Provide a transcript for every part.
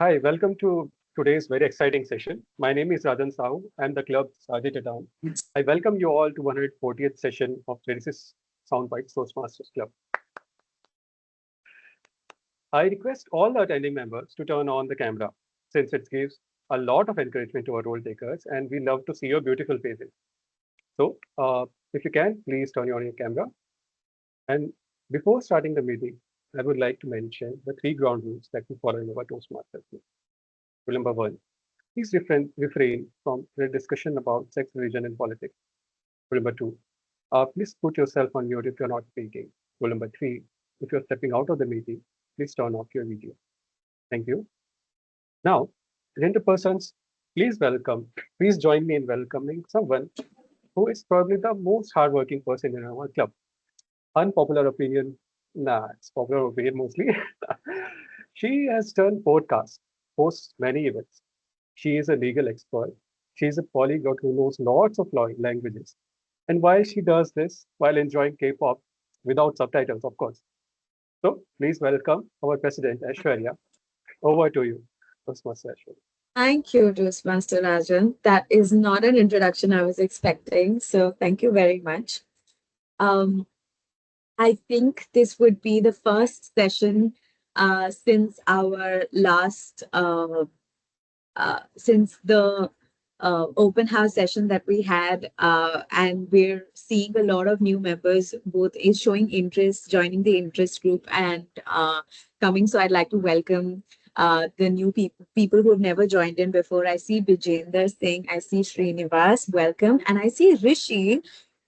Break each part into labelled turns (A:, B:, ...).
A: Hi, welcome to today's very exciting session. My name is Rajan Sahu. I'm the club's editor. I welcome you all to 140th session of Radisys SoundBytes Toastmasters Club. I request all the attending members to turn on the camera since it gives a lot of encouragement to our role takers and we love to see your beautiful faces. So if you can, please turn on your camera. And before starting the meeting, I would like to mention the three ground rules that we follow in our Toastmasters. Rule number one, please refrain from the discussion about sex, religion, and politics. Rule number two, please put yourself on mute if you're not speaking. Rule number three, if you're stepping out of the meeting, please turn off your video. Thank you. Now, agenda persons, please join me in welcoming someone who is probably the most hardworking person in our club. Unpopular opinion, nah, it's popular opinion mostly. She has done podcasts, hosts many events. She is a legal expert. She is a polyglot who knows lots of languages. And while she does this, while enjoying K-pop without subtitles, of course. So please welcome our president, Aishwarya. Over to you, Toastmaster Aishwarya.
B: Thank you, Toastmaster Rajan. That is not an introduction I was expecting. So thank you very much. Um, I think this would be the first session since our last since the open house session that we had, and we're seeing a lot of new members, both is showing interest, joining the interest group, and coming. So I'd like to welcome the new people who have never joined in before. I see Bijender Singh, I see Srinivas, welcome, and I see Rishi,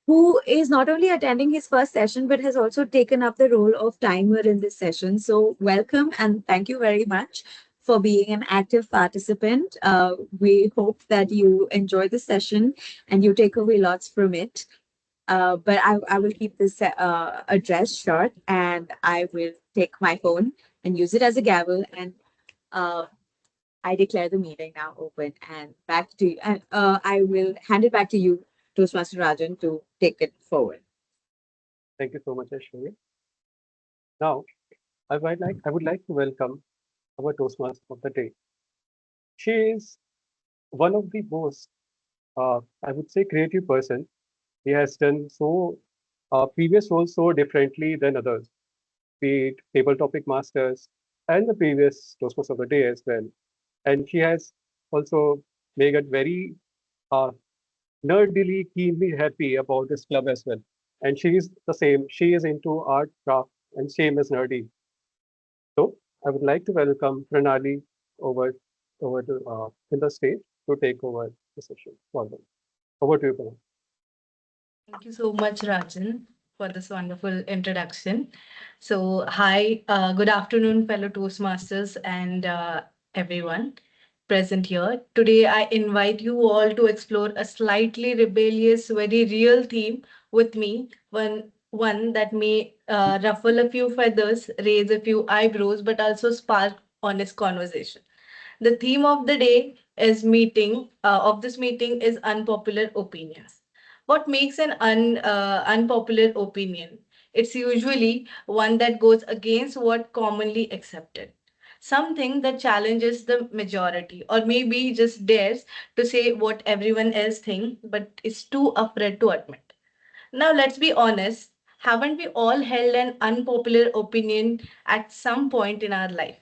B: who is not only attending his first session but has also taken up the role of timer in this session. So, welcome and thank you very much for being an active participant. We hope that you enjoy the session and you take away lots from it. But I will keep this address short and I will take my phone and use it as a gavel. And uh, I declare the meeting now open and back to you. And I will hand it back to you, Toastmaster Rajan, to take it forward.
A: Thank you so much, Aishwarya. Now, I would like to welcome our Toastmaster of the day. She is one of the most, I would say, creative person. He has done previous roles so differently than others, be it table topic masters and the previous Toastmasters of the day as well. And she has also made it very uh, nerdily, keenly happy about this club as well. And she is the same. She is into art, craft, and same as nerdy. So I would like to welcome Pranali over over to in the stage to take over the session. Welcome. Over to you, Pranali.
C: Thank you so much, Rajan, for this wonderful introduction. So, hi, good afternoon, fellow Toastmasters and everyone present here. Today, I invite you all to explore a slightly rebellious, very real theme with me. One that may ruffle a few feathers, raise a few eyebrows, but also spark honest conversation. The theme of the day is of this meeting is unpopular opinions. What makes an unpopular opinion? It's usually one that goes against what commonly accepted. Something that challenges the majority, or maybe just dares to say what everyone else thinks, but is too afraid to admit. Now, let's be honest. Haven't we all held an unpopular opinion at some point in our life?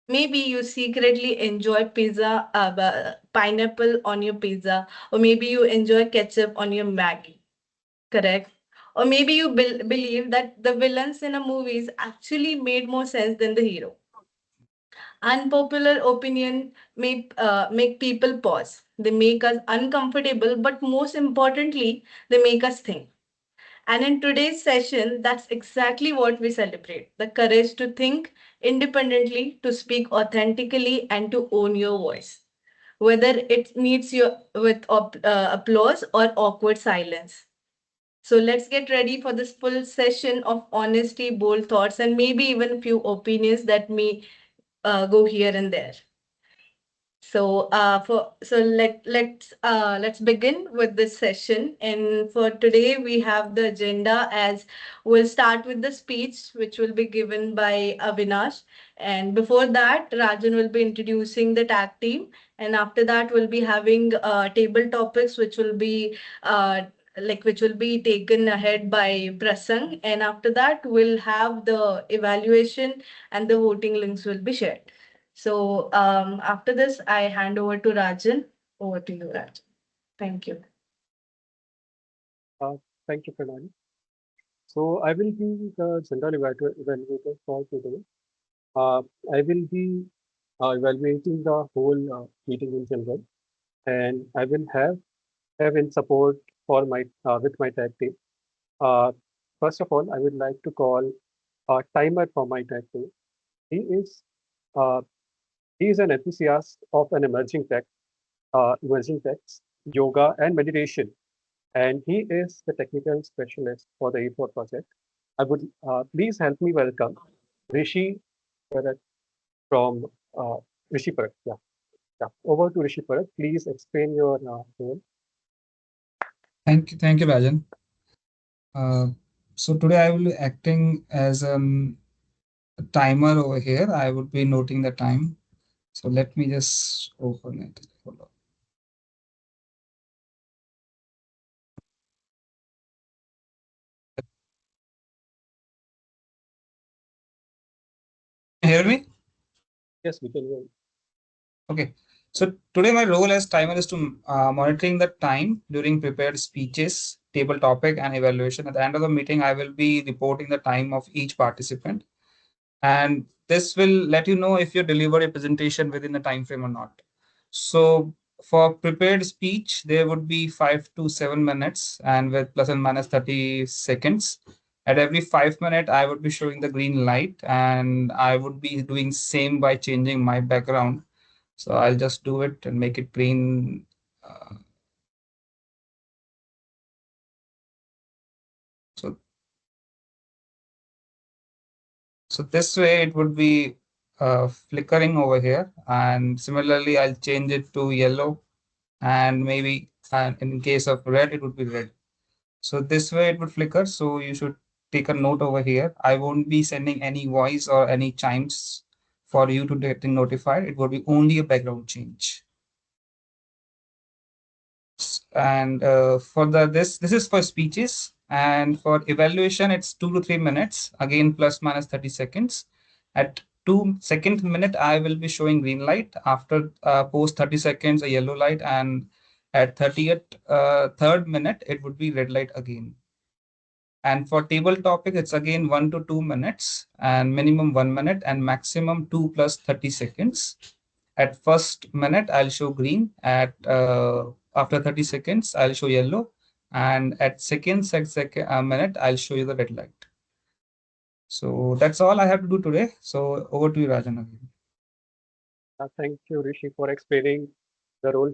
C: Maybe you secretly enjoy pineapple on your pizza, or maybe you enjoy ketchup on your Maggie, correct? Or maybe you believe that the villains in a movies actually made more sense than the hero. Unpopular opinion may make people pause. They make us uncomfortable, but most importantly, they make us think. And in today's session, that's exactly what we celebrate: the courage to think independently, to speak authentically, and to own your voice, whether it meets you with applause or awkward silence. So let's get ready for this full session of honesty, bold thoughts, and maybe even a few opinions that may go here and there. So let's begin with this session. And for today, we have the agenda as we'll start with the speech, which will be given by Avinash. And before that, Rajan will be introducing the tag team. And after that, we'll be having table topics, which will be taken ahead by Prasang. And after that, we'll have the evaluation and the voting links will be shared. So after this, I hand over to Rajan. Over to you, Rajan. Thank you.
A: Thank you, Pranali. So I will be the general evaluator for today. Uh, I will be evaluating the whole meeting in general, and I will have in support for my with my tag team. Uh, First of all, I would like to call a timer for my tag team. He is uh, he is an enthusiast of an emerging texts, yoga, and meditation, and he is the technical specialist for the A4 project. I would please help me welcome Rishi Parat from Rishi Parat. Yeah. Over to Rishi Parat. Please explain your role.
D: Thank you, Rajan. So today I will be acting as a timer over here. I would be noting the time. So let me just open it. Hold on. Can you hear me?
A: Yes, we can hear you.
D: Okay. So today my role as timer is to monitoring the time during prepared speeches, table topic, and evaluation. At the end of the meeting, I will be reporting the time of each participant, and this will let you know if you deliver a presentation within the time frame or not. So for prepared speech, there would be 5 to 7 minutes and with plus and minus 30 seconds. At every 5 minutes, I would be showing the green light, and I would be doing same by changing my background. So I'll just do it and make it green. So So this way it would be flickering over here, and similarly I'll change it to yellow, and maybe in case of red it would be red. So this way it would flicker. So you should take a note over here. I won't be sending any voice or any chimes for you to get notified. It will be only a background change. And for this is for speeches, and for evaluation it's 2 to 3 minutes, again plus minus 30 seconds. At 2 second minute I will be showing green light. After post 30 seconds a yellow light, and at 30th third minute it would be red light again. And for table topic it's again 1 to 2 minutes, and minimum 1 minute and maximum 2 plus 30 seconds. At first minute, I'll show green. At after 30 seconds, I'll show yellow. And at second minute, I'll show you the red light. So that's all I have to do today. So over to you, Rajan, again.
A: Thank you, Rishi, for explaining the role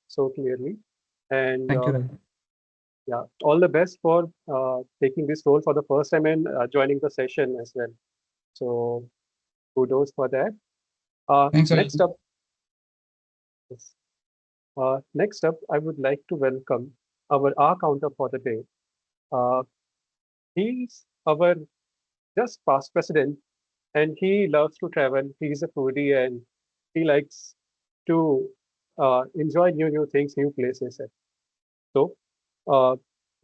A: so clearly. And
D: Thank you, Rajan.
A: yeah, all the best for taking this role for the first time and joining the session as well. So kudos for that.
D: Thanks,
A: Next
D: Rajan.
A: up, yes. Next up, I would like to welcome our R counter for the day. Uh, he's our just past president, and he loves to travel. He's a foodie, and he likes to enjoy new things, new places. So, uh,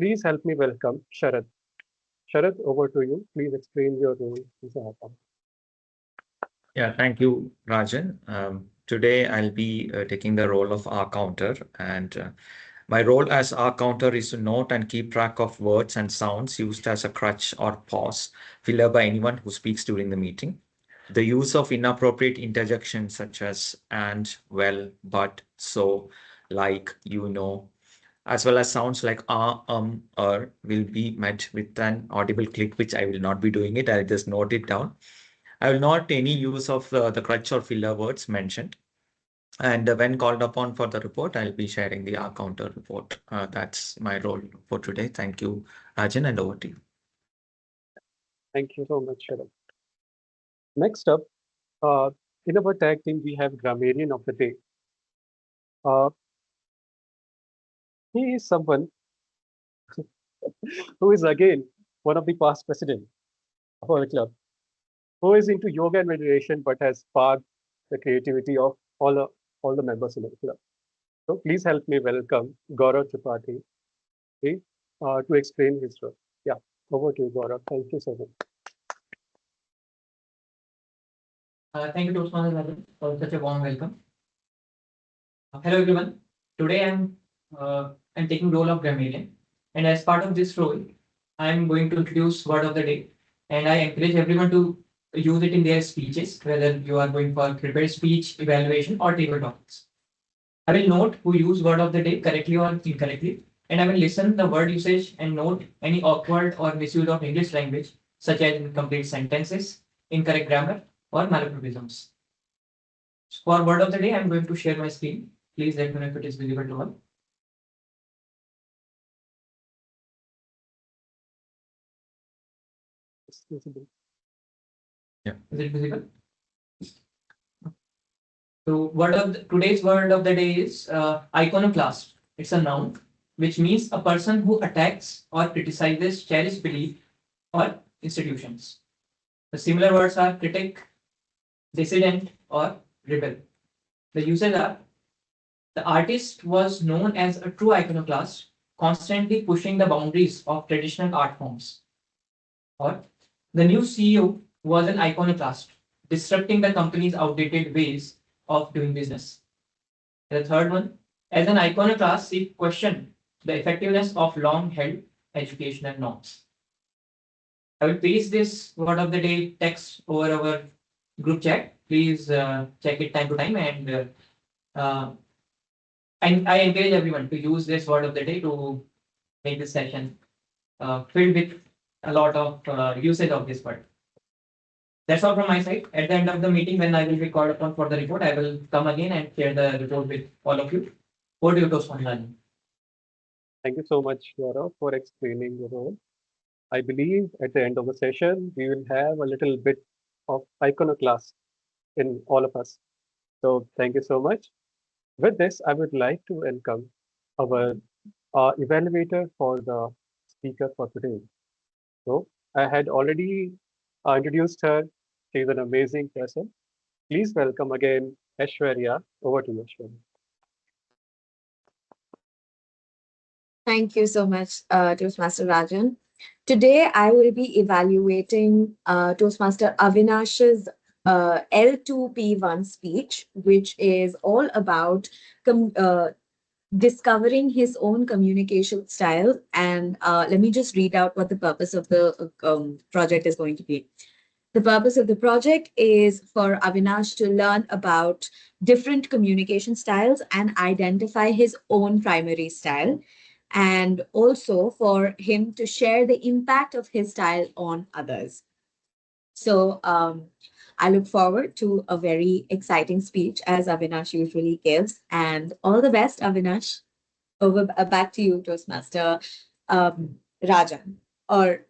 A: please help me welcome Sharad. Sharad, over to you. Please explain your role as a R counter.
E: Yeah, thank you, Rajan. Today I'll be taking the role of R counter, and my role as R counter is to note and keep track of words and sounds used as a crutch or pause filler by anyone who speaks during the meeting. The use of inappropriate interjections such as and, well, but, so, like, as well as sounds like will be met with an audible click, which I will not be doing it. I'll just note it down. I will not any use of the crutch or filler words mentioned. And when called upon for the report, I'll be sharing the R counter report. That's my role for today. Thank you, Rajan, and over to you.
A: Thank you so much, Sharad. Next up, uh, in our tag team, we have grammarian of the day. Uh, he is someone who is again one of the past president of our club, who is into yoga and meditation, but has sparked the creativity of all the members in the club. So please help me welcome Gaurav Tripathi to explain his role. Yeah, over to you, Gaurav. Thank you so much.
F: Thank you, Toastmasters, for such a warm welcome. Hello, everyone. Today I'm taking role of grammarian, and as part of this role, I'm going to introduce word of the day, and I encourage everyone to use it in their speeches, whether you are going for prepared speech, evaluation, or table topics. I will note who use word of the day correctly or incorrectly, and I will listen the word usage and note any awkward or misuse of English language, such as incomplete sentences, incorrect grammar, or malapropisms. For word of the day, I'm going to share my screen. Please let me know if it is visible to all.
A: It's visible.
F: Is it visible? So today's word of the day is iconoclast. It's a noun, which means a person who attacks or criticizes cherished belief or institutions. The similar words are critic, dissident, or rebel. The uses are: the artist was known as a true iconoclast, constantly pushing the boundaries of traditional art forms. Or the new CEO was an iconoclast, disrupting the company's outdated ways of doing business. The third one, as an iconoclast, he questioned the effectiveness of long held educational norms. I will paste this word of the day text over our group chat. Please check it time to time, uh, and I encourage everyone to use this word of the day to make this session filled with a lot of usage of this word. That's all from my side. At the end of the meeting, when I will be called upon for the report, I will come again and share the report with all of you. Over to you, Toastmasters.
A: Thank you so much, Gaurav, for explaining the role. I believe at the end of the session, we will have a little bit of iconoclast in all of us. So thank you so much. With this, I would like to welcome our evaluator for the speaker for today. So I had already introduced her. She's an amazing person. Please welcome again Aishwarya. Over to you, Aishwarya.
B: Thank you so much, Toastmaster Rajan. Today, I will be evaluating Toastmaster Avinash's L2P1 speech, which is all about discovering his own communication style. And let me just read out what the purpose of the project is going to be. The purpose of the project is for Avinash to learn about different communication styles and identify his own primary style, and also for him to share the impact of his style on others. So I look forward to a very exciting speech as Avinash usually gives. And all the best, Avinash. Over back to you, Toastmaster Rajan. Or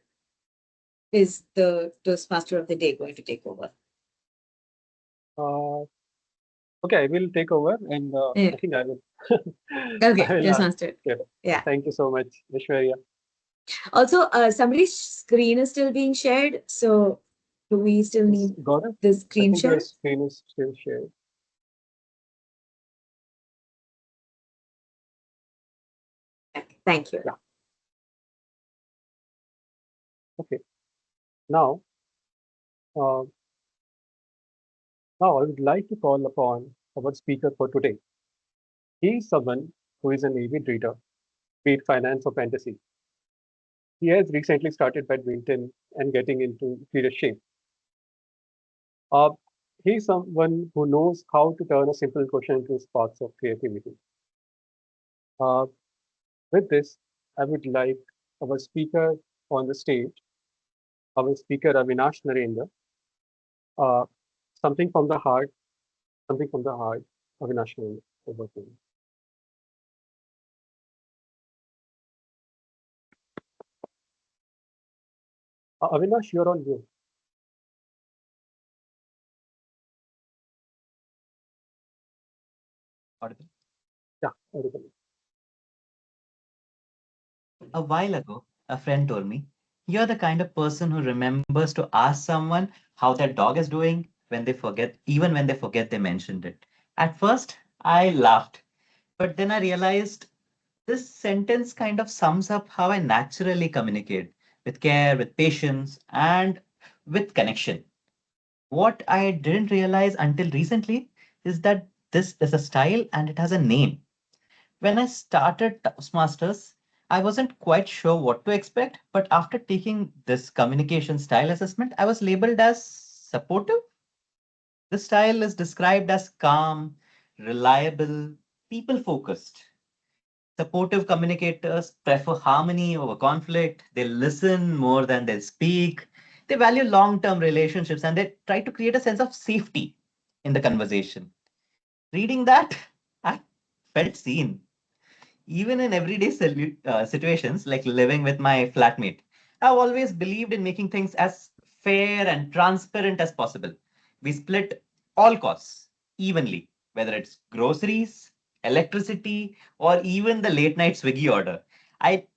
B: is the Toastmaster of the day going to take over?
A: Okay, I will take over, and I think I will.
B: Okay,
A: I will,
B: Toastmaster. Yeah.
A: Thank you so much, Aishwarya.
B: Also, somebody's screen is still being shared. So do we still need
A: Gaurav,
B: the
A: I
B: screen
A: think your
B: share?
A: screen is still shared.
B: Thank you.
A: Yeah. Okay. Now, uh, now I would like to call upon our speaker for today. He is someone who is an avid reader, be it finance or fantasy. He has recently started badminton and getting into serious shape. Uh, he is someone who knows how to turn a simple question into sparks of creativity. Uh, with this, I would like our speaker on the stage, our speaker Avinash Narendra, uh, something from the heart, something from the heart, Avinash Narendra. Over to you. Avinash, you're on mute.
G: Audible?
A: audible.
G: A while ago, a friend told me, "You're the kind of person who remembers to ask someone how their dog is doing when they forget, even when they forget they mentioned it." At first, I laughed, but then I realized this sentence kind of sums up how I naturally communicate with care, with patience, and with connection. What I didn't realize until recently is that this is a style and it has a name. When I started Toastmasters, I wasn't quite sure what to expect, but after taking this communication style assessment, I was labeled as supportive. The style is described as calm, reliable, people focused. Supportive communicators prefer harmony over conflict. They listen more than they speak. They value long term relationships and they try to create a sense of safety in the conversation. Reading that, I felt seen. Even in everyday situations like living with my flatmate, I've always believed in making things as fair and transparent as possible. We split all costs evenly, whether it's groceries, electricity, or even the late night Swiggy order.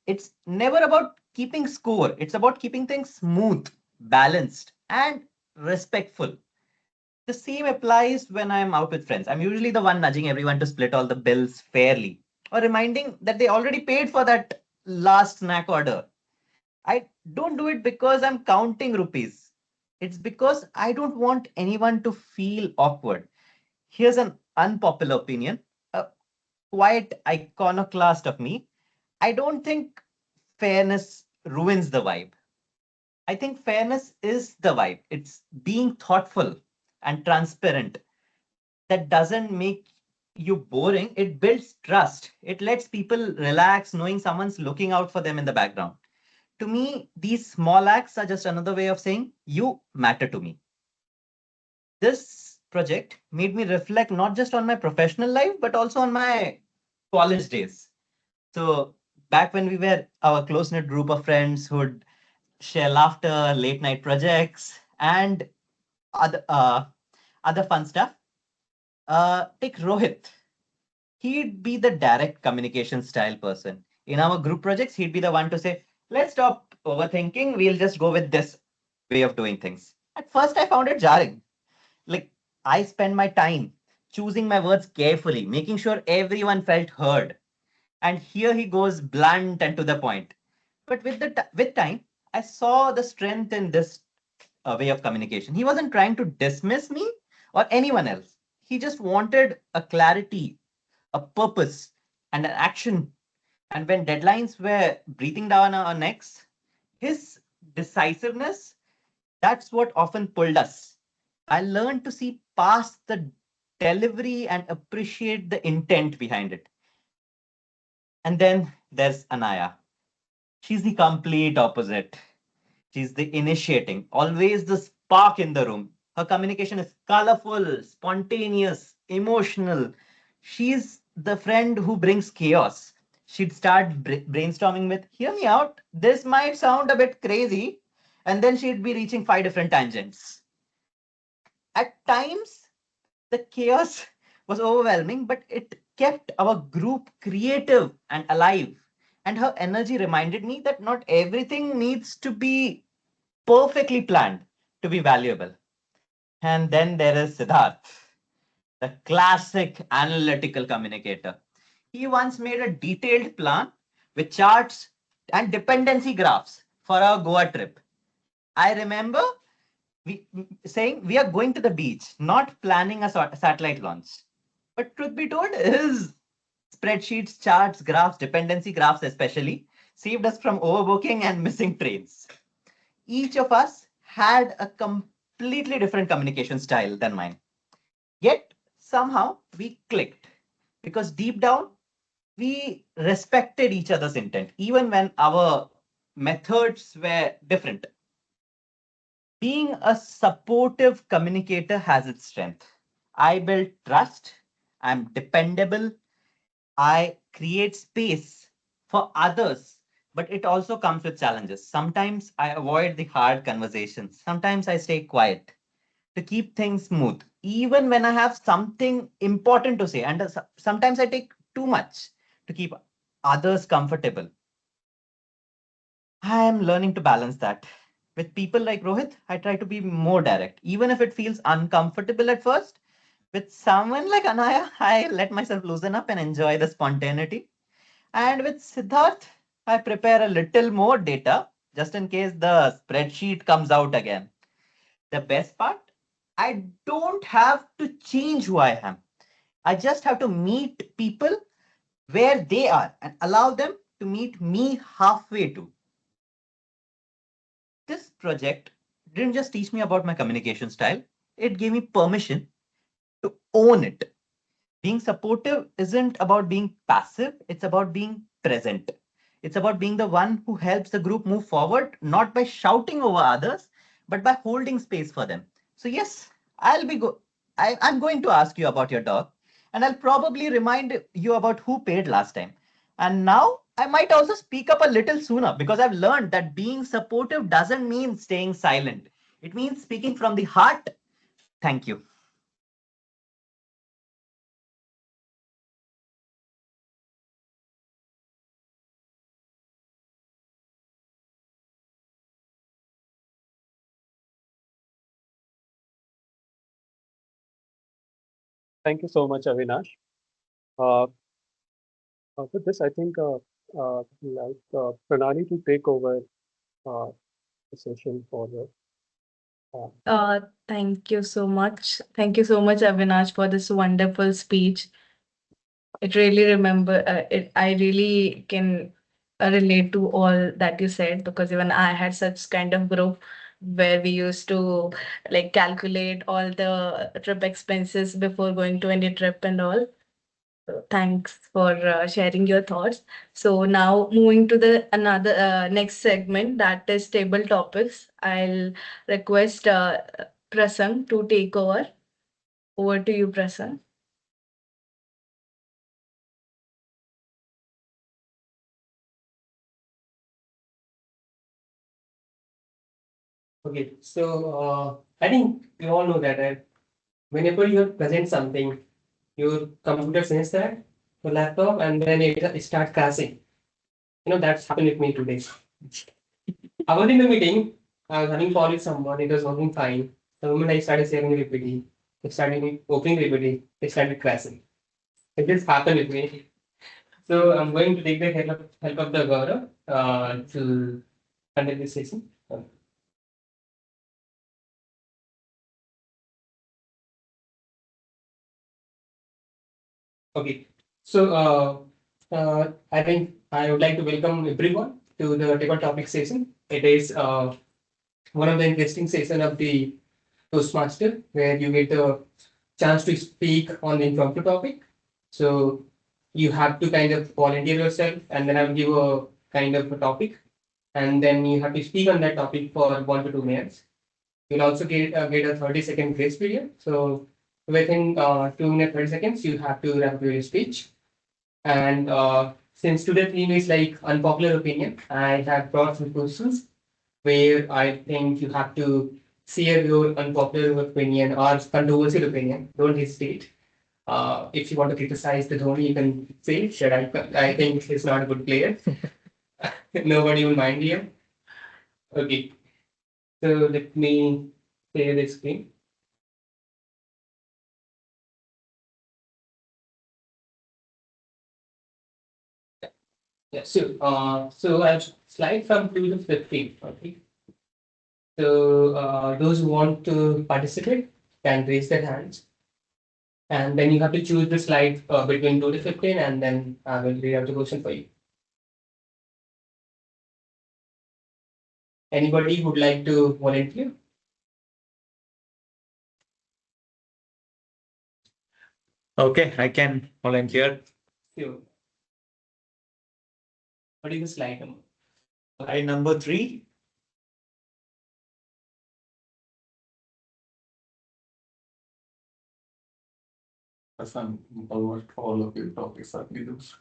G: It's never about keeping score, it's about keeping things smooth, balanced, and respectful. The same applies when I'm out with friends. I'm usually the one nudging everyone to split all the bills fairly or reminding that they already paid for that last snack order. I don't do it because I'm counting rupees. It's because I don't want anyone to feel awkward. Here's an unpopular opinion, a quite iconoclast of me. I don't think fairness ruins the vibe. I think fairness is the vibe. It's being thoughtful and transparent. That doesn't make you boring. It builds trust. It lets people relax knowing someone's looking out for them in the background. To me, these small acts are just another way of saying, "You matter to me." This project made me reflect not just on my professional life, but also on my college days. So, back when we were our close knit group of friends who'd share laughter, late night projects, and other fun stuff, take Rohit. He'd be the direct communication style person. In our group projects, he'd be the one to say, "Let's stop overthinking. We'll just go with this way of doing things." At first, I found it jarring. Like, I spend my time choosing my words carefully, making sure everyone felt heard. And here he goes blunt and to the point. But with time, I saw the strength in this way of communication. He wasn't trying to dismiss me or anyone else. He just wanted a clarity, a purpose, and an action. And when deadlines were breathing down our necks, his decisiveness, that's what often pulled us. I learned to see past the delivery and appreciate the intent behind it. And then there's Anaya. She's the complete opposite. She's the initiating, always the spark in the room. Her communication is colorful, spontaneous, emotional. She's the friend who brings chaos. She'd start brainstorming with, "Hear me out. This might sound a bit crazy." And then she'd be reaching 5 different tangents. At times, the chaos was overwhelming, but it kept our group creative and alive. And her energy reminded me that not everything needs to be perfectly planned to be valuable. And then there is Siddharth, the classic analytical communicator. He once made a detailed plan with charts and dependency graphs for our Goa trip. I remember we saying we are going to the beach, not planning a satellite launch. But truth be told, his spreadsheets, charts, graphs, dependency graphs especially, saved us from overbooking and missing trains. Each of us had a completely different communication style than mine. Yet somehow we clicked because deep down we respected each other's intent, even when our methods were different. Being a supportive communicator has its strength. I build trust, I'm dependable, I create space for others, but it also comes with challenges. Sometimes I avoid the hard conversations, sometimes I stay quiet to keep things smooth, even when I have something important to say. And sometimes I take too much to keep others comfortable. I am learning to balance that. With people like Rohit, I try to be more direct, even if it feels uncomfortable at first. With someone like Anaya, I let myself loosen up and enjoy the spontaneity. And with Siddharth, I prepare a little more data just in case the spreadsheet comes out again. The best part, I don't have to change who I am. I just have to meet people where they are and allow them to meet me halfway too. This project didn't just teach me about my communication style, it gave me permission to own it. Being supportive isn't about being passive, it's about being present. It's about being the one who helps the group move forward, not by shouting over others, but by holding space for them. So, yes, I'm going to ask you about your dog, and I'll probably remind you about who paid last time. And now I might also speak up a little sooner because I've learned that being supportive doesn't mean staying silent. It means speaking from the heart. Thank you.
A: Thank you so much, Avinash. Uh, with this, I think Pranali to take over uh, the session for the.
C: Thank you so much. Thank you so much, Avinash, for this wonderful speech. It really I really can relate to all that you said, because even I had such kind of group where we used to like calculate all the trip expenses before going to any trip and all. So thanks for sharing your thoughts. So now moving to the another next segment, that is table topics. I'll request Prasang to take over. Over to you, Prasang.
H: Okay, so I think you all know that whenever you present something, your computer sends that your laptop, and then it starts crashing. That's happened with me today. I was in the meeting, I was having call with someone, it was working fine. The moment I started sharing the PPT, it started opening the PPT, it started crashing. It just happened with me. So I'm going to take the help of the Gaurav to conduct this session. Okay, so I think I would like to welcome everyone to the table topic session. It is one of the interesting session of the Toastmaster, where you get the chance to speak on the impromptu topic. So you have to kind of volunteer yourself, and then I will give a kind of a topic, and then you have to speak on that topic for 1 to 2 minutes. You'll also get a 30-second grace period. So within 2 minutes 30 seconds, you have to wrap up your speech. And since today's theme is like unpopular opinion, I have brought some questions where I think you have to share your unpopular opinion or controversial opinion. Don't hesitate. If you want to criticize the Dhoni, you can say that I think he's not a good player. Nobody will mind you. Okay. So let me share the screen. Yeah, so I've slide from 2 to 15. Okay. So those who want to participate can raise their hands. And then you have to choose the slide between 2 to 15, and then I will read out the question for you. Anybody would like to volunteer?
E: Okay, I can volunteer.
H: Sure. What is the slide number?
E: Slide number 3.
I: I'm almost all of your topics are videos.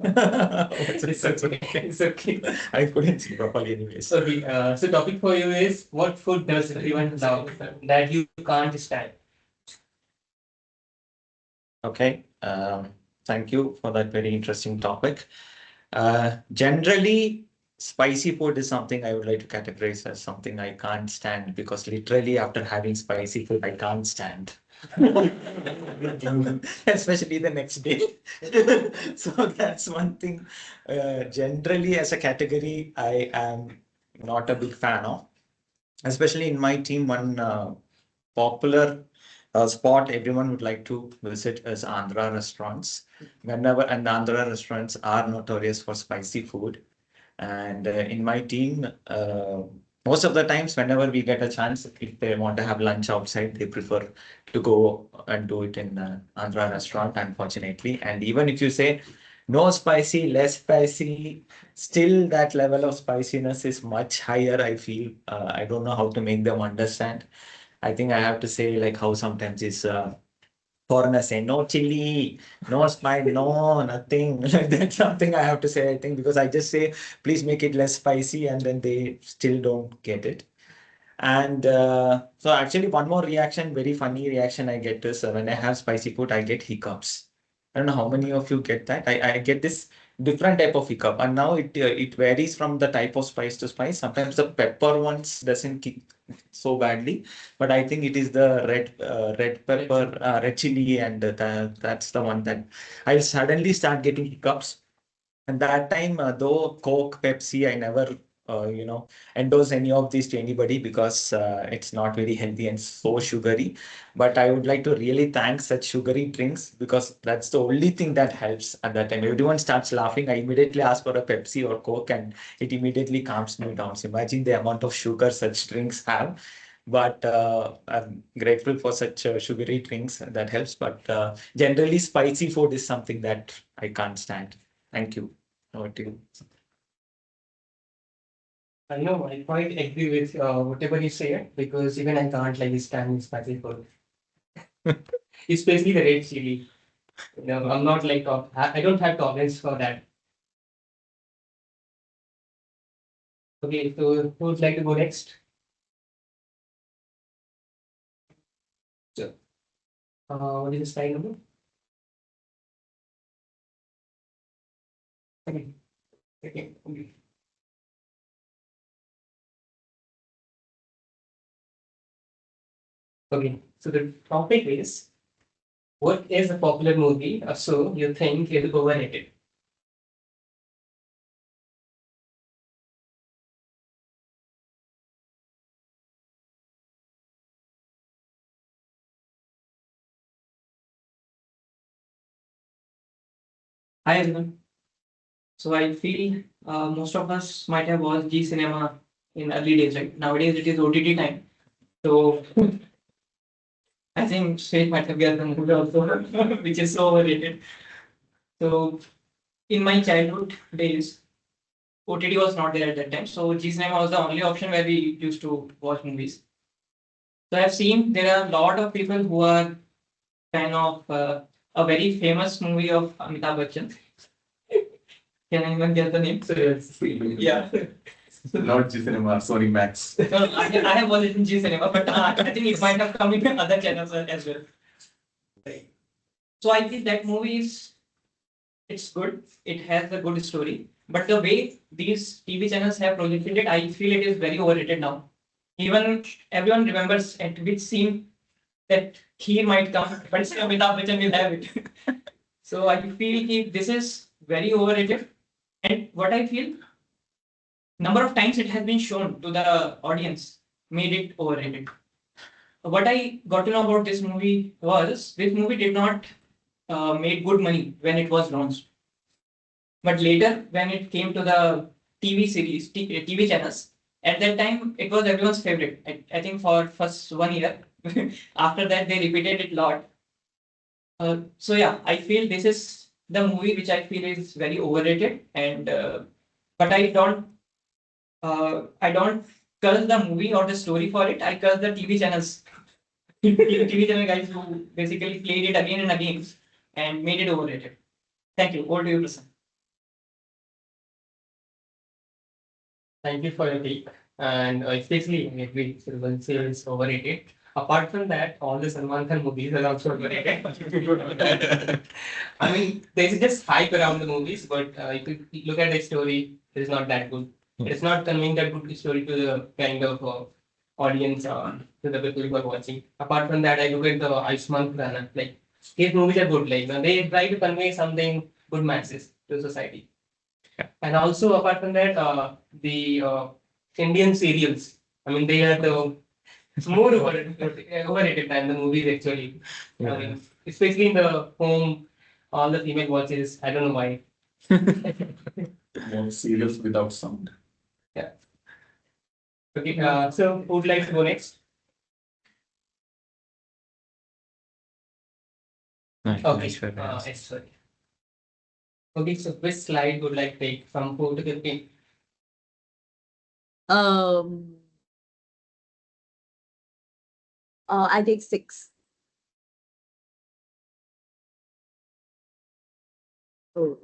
H: It's okay. It's okay.
E: I couldn't see properly anyways.
H: Okay, so topic for you is, what food does everyone love that you can't stand?
E: Okay. Thank you for that very interesting topic. Generally, spicy food is something I would like to categorize as something I can't stand because literally after having spicy food, I can't stand. Especially the next day. So that's one thing. Generally, as a category, I am not a big fan of. Especially in my team, one popular spot everyone would like to visit is Andhra restaurants. And Andhra restaurants are notorious for spicy food. And in my team, most of the times, whenever we get a chance, if they want to have lunch outside, they prefer to go and do it in Andhra restaurant, unfortunately. And even if you say no spicy, less spicy, still that level of spiciness is much higher, I feel. I don't know how to make them understand. I think I have to say like how sometimes is foreigners say no chili, no spice, no nothing. That's something I have to say, I think, because I just say please make it less spicy and then they still don't get it. And so actually one more reaction, very funny reaction I get is when I have spicy food, I get hiccups. I don't know how many of you get that. I get this different type of hiccup, and now it varies from the type of spice to spice. Sometimes the pepper ones doesn't kick so badly, but I think it is the red pepper, red chili, and that's the one that I suddenly start getting hiccups. And that time, though Coke, Pepsi, I never, endorse any of these to anybody because it's not very healthy and so sugary. But I would like to really thank such sugary drinks because that's the only thing that helps at that time. Everyone starts laughing. I immediately ask for a Pepsi or Coke and it immediately calms me down. So imagine the amount of sugar such drinks have. But I'm grateful for such sugary drinks that helps. But generally, spicy food is something that I can't stand. Thank you. Over to you.
H: I know, I quite agree with whatever you said because even I can't like stand spicy food. Especially the red chili. I'm not like I don't have tolerance for that. Okay, so who would like to go next? So, what is the slide number? Okay. Okay. Okay, so the topic is what is a popular movie or so you think is overrated? Hi everyone. So I feel most of us might have watched G Cinema in early days, right? Nowadays it is OTT time. So I think straight might have guessed the movie also, which is so overrated. So in my childhood days, OTT was not there at that time. So G Cinema was the only option where we used to watch movies. So I've seen there are a lot of people who are fan of a very famous movie of Amitabh Bachchan. Can anyone get the name?
I: So yes,
H: Yeah.
I: not G Cinema, sorry, Max.
H: No, I have watched it in G Cinema, but I think it might have come in other channels as well. So I think that movie it's good. It has a good story, but the way these TV channels have projected it, I feel it is very overrated now. Even everyone remembers at which scene that he might come, but still Amitabh Bachchan will have it. So I feel this is very overrated. And what I feel, number of times it has been shown to the audience made it overrated. What I got to know about this movie was this movie did not made good money when it was launched. But later, when it came to the TV series, TV channels, at that time it was everyone's favorite. I think for first 1 year. After that, they repeated it a lot. So yeah, I feel this is the movie which I feel is very overrated, and but I don't curse the movie or the story for it. I curse the TV channels, TV channel guys who basically played it again and again and made it overrated. Thank you. Over to you, Prasanth. Thank you for your take. And especially maybe Silvan say it's overrated. Apart from that, all the Salman Khan movies are also overrated. I mean, there's just hype around the movies, but if you look at the story, it is not that good. It's not conveying that good story to the kind of audience, to the people who are watching. Apart from that, I look at the Ayushmann Khurrana. Like, his movies are good. Like, they try to convey something good masses to society. And also, apart from that, the Indian serials. I mean, they are the more overrated than the movies actually. I mean, especially in the home, all the female watches. I don't know why.
I: More serious without sound.
H: Yeah. Okay. So, who would like to go next? Okay. Sorry. Okay. So, which slide would like to take from 4 to 15?
B: I take 6. Oh.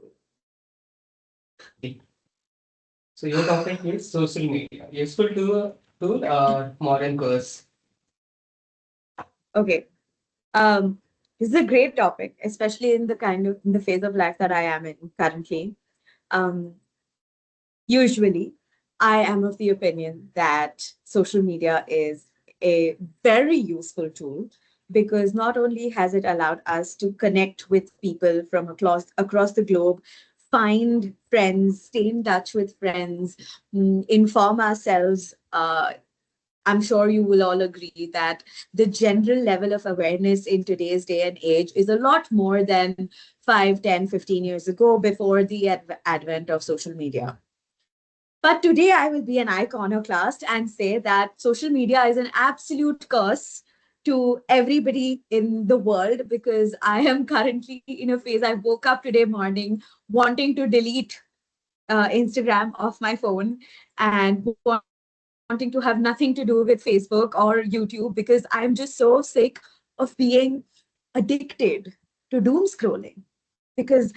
H: So your topic is social media, useful to modern course.
B: Okay. This is a great topic, especially in the phase of life that I am in currently. Usually, I am of the opinion that social media is a very useful tool because not only has it allowed us to connect with people from across the globe, find friends, stay in touch with friends, inform ourselves. I'm sure you will all agree that the general level of awareness in today's day and age is a lot more than 5, 10, 15 years ago before the advent of social media. But today I will be an iconoclast and say that social media is an absolute curse to everybody in the world because I am currently in a phase. I woke up today morning wanting to delete Instagram off my phone and wanting to have nothing to do with Facebook or YouTube because I'm just so sick of being addicted to doom scrolling. Because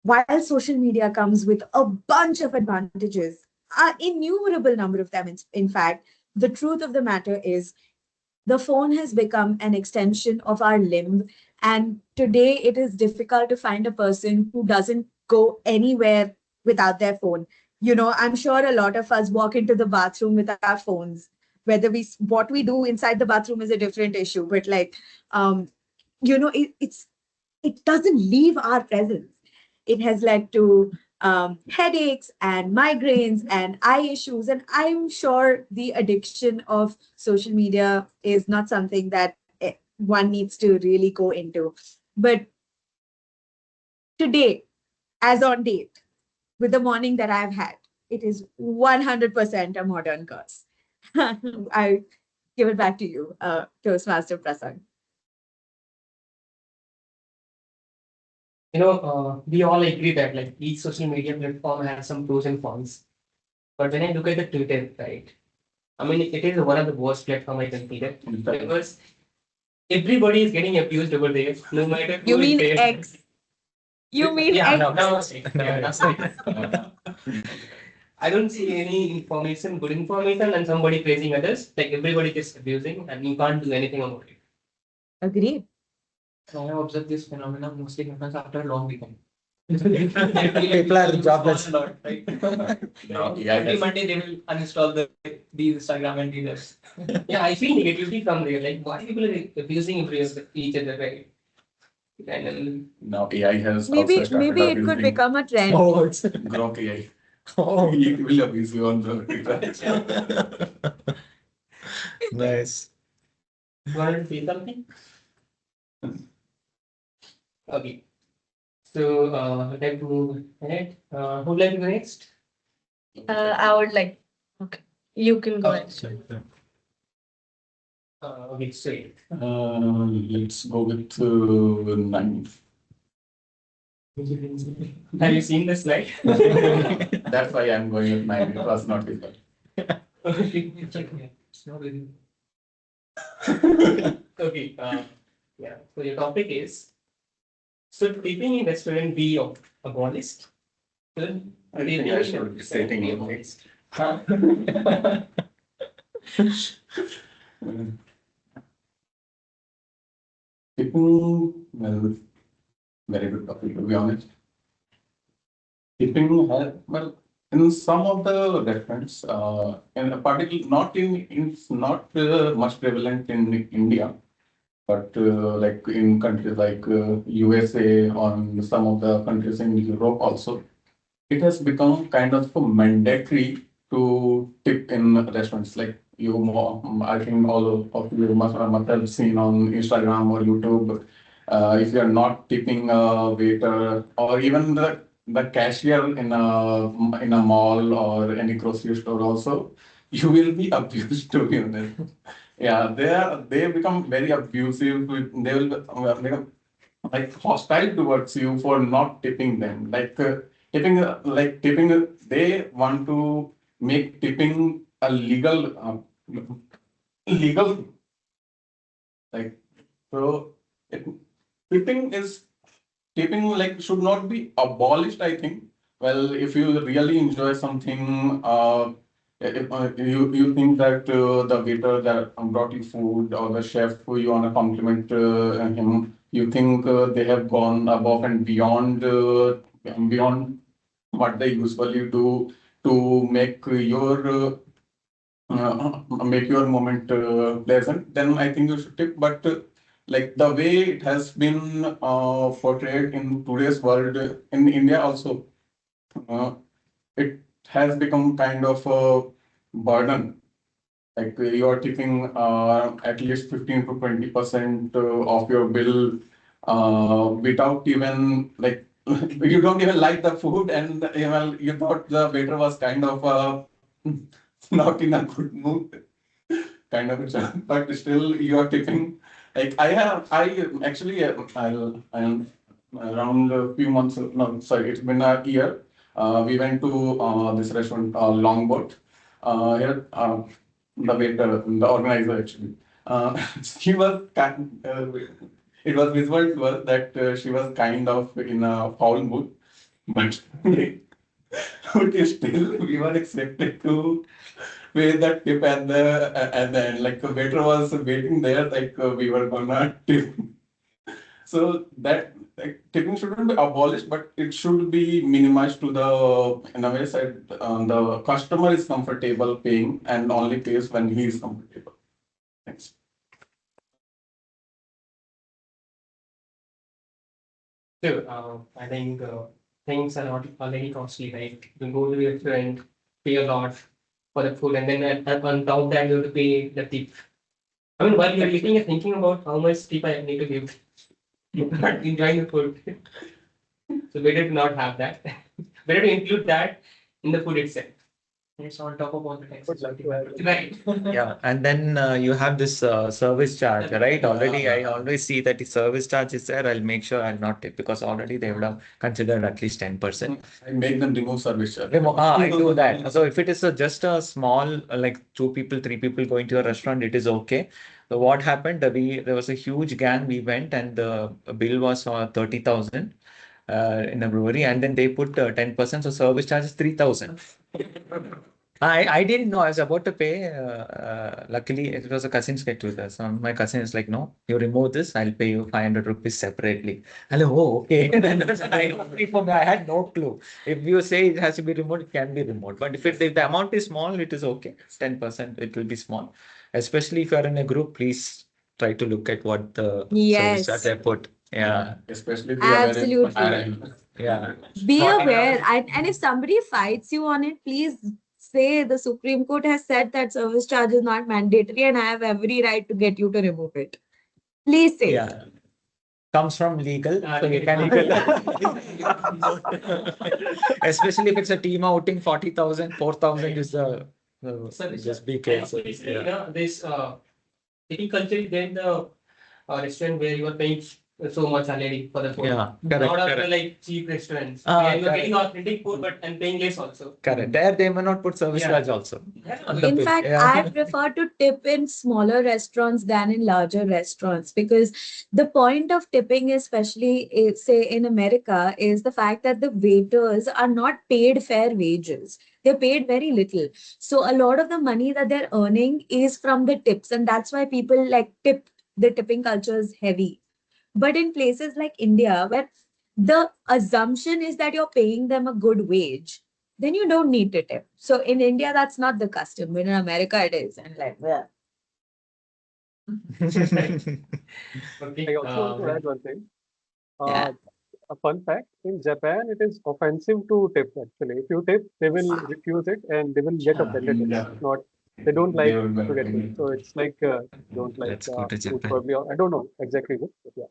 B: while social media comes with a bunch of advantages, an innumerable number of them, in fact, the truth of the matter is the phone has become an extension of our limb. And today it is difficult to find a person who doesn't go anywhere without their phone. I'm sure a lot of us walk into the bathroom with our phones. What we do inside the bathroom is a different issue, but it doesn't leave our presence. It has led to headaches and migraines and eye issues. And I'm sure the addiction of social media is not something that one needs to really go into. But today, as on date, with the morning that I've had, it is 100% a modern curse. I give it back to you, Toastmaster Prasad.
H: We all agree that like each social media platform has some pros and cons. But when I look at the Twitter, right, I mean, it is one of the worst platform I consider because everybody is getting abused over there, no matter who
B: You
H: is
B: mean
H: there.
B: X? You mean
H: Yeah,
B: X?
H: I don't see any information, good information, and somebody praising others. Like everybody just abusing, and you can't do anything about it.
B: Agreed.
F: I have observed this phenomenon mostly happens after a long weekend.
E: People are jobless.
F: Right?
I: Now,
F: Every Monday they will uninstall the Instagram and the others.
H: Yeah, I feel negativity from there. Like, why people are abusing each other, right? And
I: now AI has also
B: Maybe
I: started
B: it could
I: abusing
B: become a trend.
E: Oh, it's
I: Grok AI.
E: oh,
I: He will abuse you on the Twitter.
E: nice.
H: you wanted to say something? Okay. So, I'd like to move ahead. Who would like to go next?
C: I would like. Okay, you can go ahead.
H: Okay, sorry.
I: Let's go with 9.
H: Have you seen this slide?
I: That's why I'm going with 9. It was not with that.
F: It's not really.
H: Okay. Yeah. So your topic is, should tipping in restaurant be abolished? Should
I: I think I should be stating it. Tipping, well, very good topic to be honest. Tipping has, well, in some of the restaurants, in particular, it's not much prevalent in India, but like in countries like USA or some of the countries in Europe also, it has become kind of mandatory to tip in restaurants. Like I think all of you must have seen on Instagram or YouTube. If you are not tipping a waiter or even the cashier in a mall or any grocery store also, you will be abused to be honest. Yeah, they become very abusive. They will become like hostile towards you for not tipping them. Tipping, they want to make tipping a legal like so. It, tipping is tipping like should not be abolished. I think. Well, if you really enjoy something, if you think that the waiter that brought you food or the chef who you want to compliment him, you think they have gone above and beyond what they usually do to make your moment pleasant, then I think you should tip. But like the way it has been portrayed in today's world, in India also, it has become kind of a burden. Like you are tipping at least 15 to 20% of your bill without even like you don't even like the food, and well, you thought the waiter was kind of not in a good mood, kind of a job, but still you are tipping. Like I actually, I'm around a few months, no, sorry, it's been a year. We went to this restaurant, Longboat. Here, the waiter, the organizer actually, she was it was visible to us that she was kind of in a foul mood, but but still we were expected to pay that tip at the end. Like the waiter was waiting there, like we were gonna tip. So that like, tipping shouldn't be abolished, but it should be minimized to the in a way said the customer is comfortable paying and only pays when he is comfortable. Thanks.
H: So, I think things are not already costly, right? You go to the restaurant, pay a lot for the food, and then on top of that, you have to pay the tip. I mean, while you're eating, you're thinking about how much tip I need to give. You're not enjoying the food. So, better to not have that. Better to include that in the food itself. It's on top of all the taxes. Right.
E: Yeah, and then you have this service charge, right? Already, I always see that the service charge is there. I'll make sure I'll not tip because already they would have considered at least 10%.
I: I make them remove service charge.
E: I do that. So if it is just a small, like 2 people, 3 people going to a restaurant, it is okay. So what happened? There was a huge gang. We went and the bill was 30,000 in a brewery, and then they put 10%. So service charge is 3,000. I didn't know. I was about to pay. Luckily, it was a cousin's get with us. So my cousin is like, no, you remove this, I'll pay you 500 rupees separately. I'm like, oh, okay. Then for me, I had no clue. If you say it has to be removed, it can be removed. But if the amount is small, it is okay. 10%, it will be small. Especially if you are in a group, please try to look at what the service charge
B: Yes,
E: they put. Yeah.
I: Especially if they are very
B: absolutely.
E: Yeah.
B: Be
E: Not
B: aware, and if somebody fights you on it, please say the Supreme Court has said that service charge is not mandatory, and I have every right to get you to remove it. Please say it.
E: Yeah. Comes from legal, so you can especially if it's a team outing, 40,000, 4,000 is just be careful.
H: Basically, you know, this city culture is there in the restaurant where you are paying so much already for the food.
E: Yeah, correct,
H: Not after
E: correct.
H: like cheap restaurants.
E: Ah,
H: where you are
E: correct.
H: getting authentic food but and paying less also.
E: Correct. There they may not put service
H: Yeah.
E: charge also. On the
B: In
E: bill.
B: fact,
E: Yeah.
B: I prefer to tip in smaller restaurants than in larger restaurants because the point of tipping, especially say in America, is the fact that the waiters are not paid fair wages. They're paid very little. So a lot of the money that they're earning is from the tips. And that's why people like tip, the tipping culture is heavy. But in places like India, where the assumption is that you're paying them a good wage, then you don't need to tip. So in India, that's not the custom. But in America, it is. And like, well,
H: Okay.
A: I also want to add one thing.
B: yeah.
A: A fun fact, in Japan, it is offensive to tip actually. If you tip, they will refuse it and they will get offended.
I: Yeah.
A: It's not, they don't like to get tipped. So it's like, don't like
E: Let's go to
A: food
E: Japan.
A: probably. I don't know exactly what, but yeah.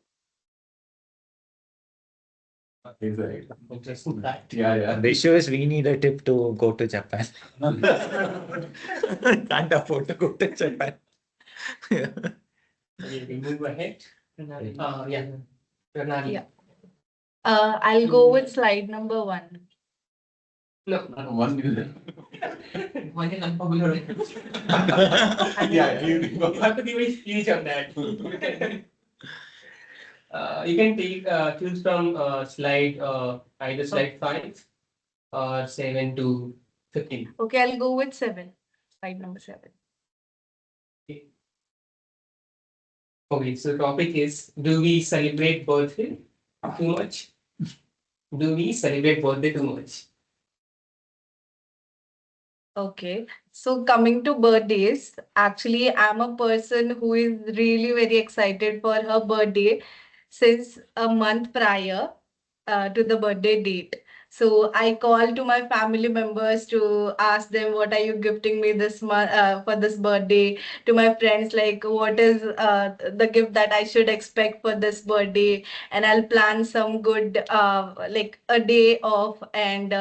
I: Exactly.
H: Interesting fact.
I: Yeah.
E: The issue is we need a tip to go to Japan. Can't afford to go to Japan.
H: Okay, we move ahead. Yeah. Pranali.
C: Yeah. I'll go with slide number 1.
H: No,
I: One is
F: One is unpopular.
I: yeah, you
H: you have to give a speech on that. You can take choose from slide either slide 5 or 7 to 15.
C: Okay, I'll go with 7. Slide number 7.
H: Okay, so topic is, do we celebrate birthday too much? Do we celebrate birthday too much?
C: Okay, so coming to birthdays, actually, I'm a person who is really very excited for her birthday since a month prior to the birthday date. So I call to my family members to ask them, what are you gifting me this month for this birthday? To my friends, like, what is the gift that I should expect for this birthday? And I'll plan some good, like a day off and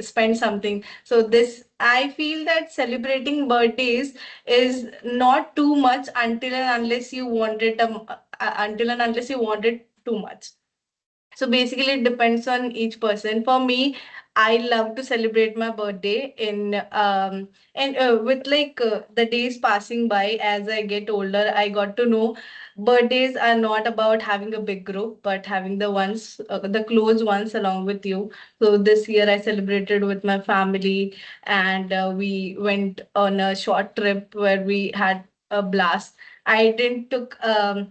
C: spend something. So this, I feel that celebrating birthdays is not too much until and unless you want it, until and unless you want it too much. So basically, it depends on each person. For me, I love to celebrate my birthday in and with like the days passing by as I get older, I got to know birthdays are not about having a big group, but having the ones, the close ones along with you. So this year I celebrated with my family, and we went on a short trip where we had a blast. I didn't took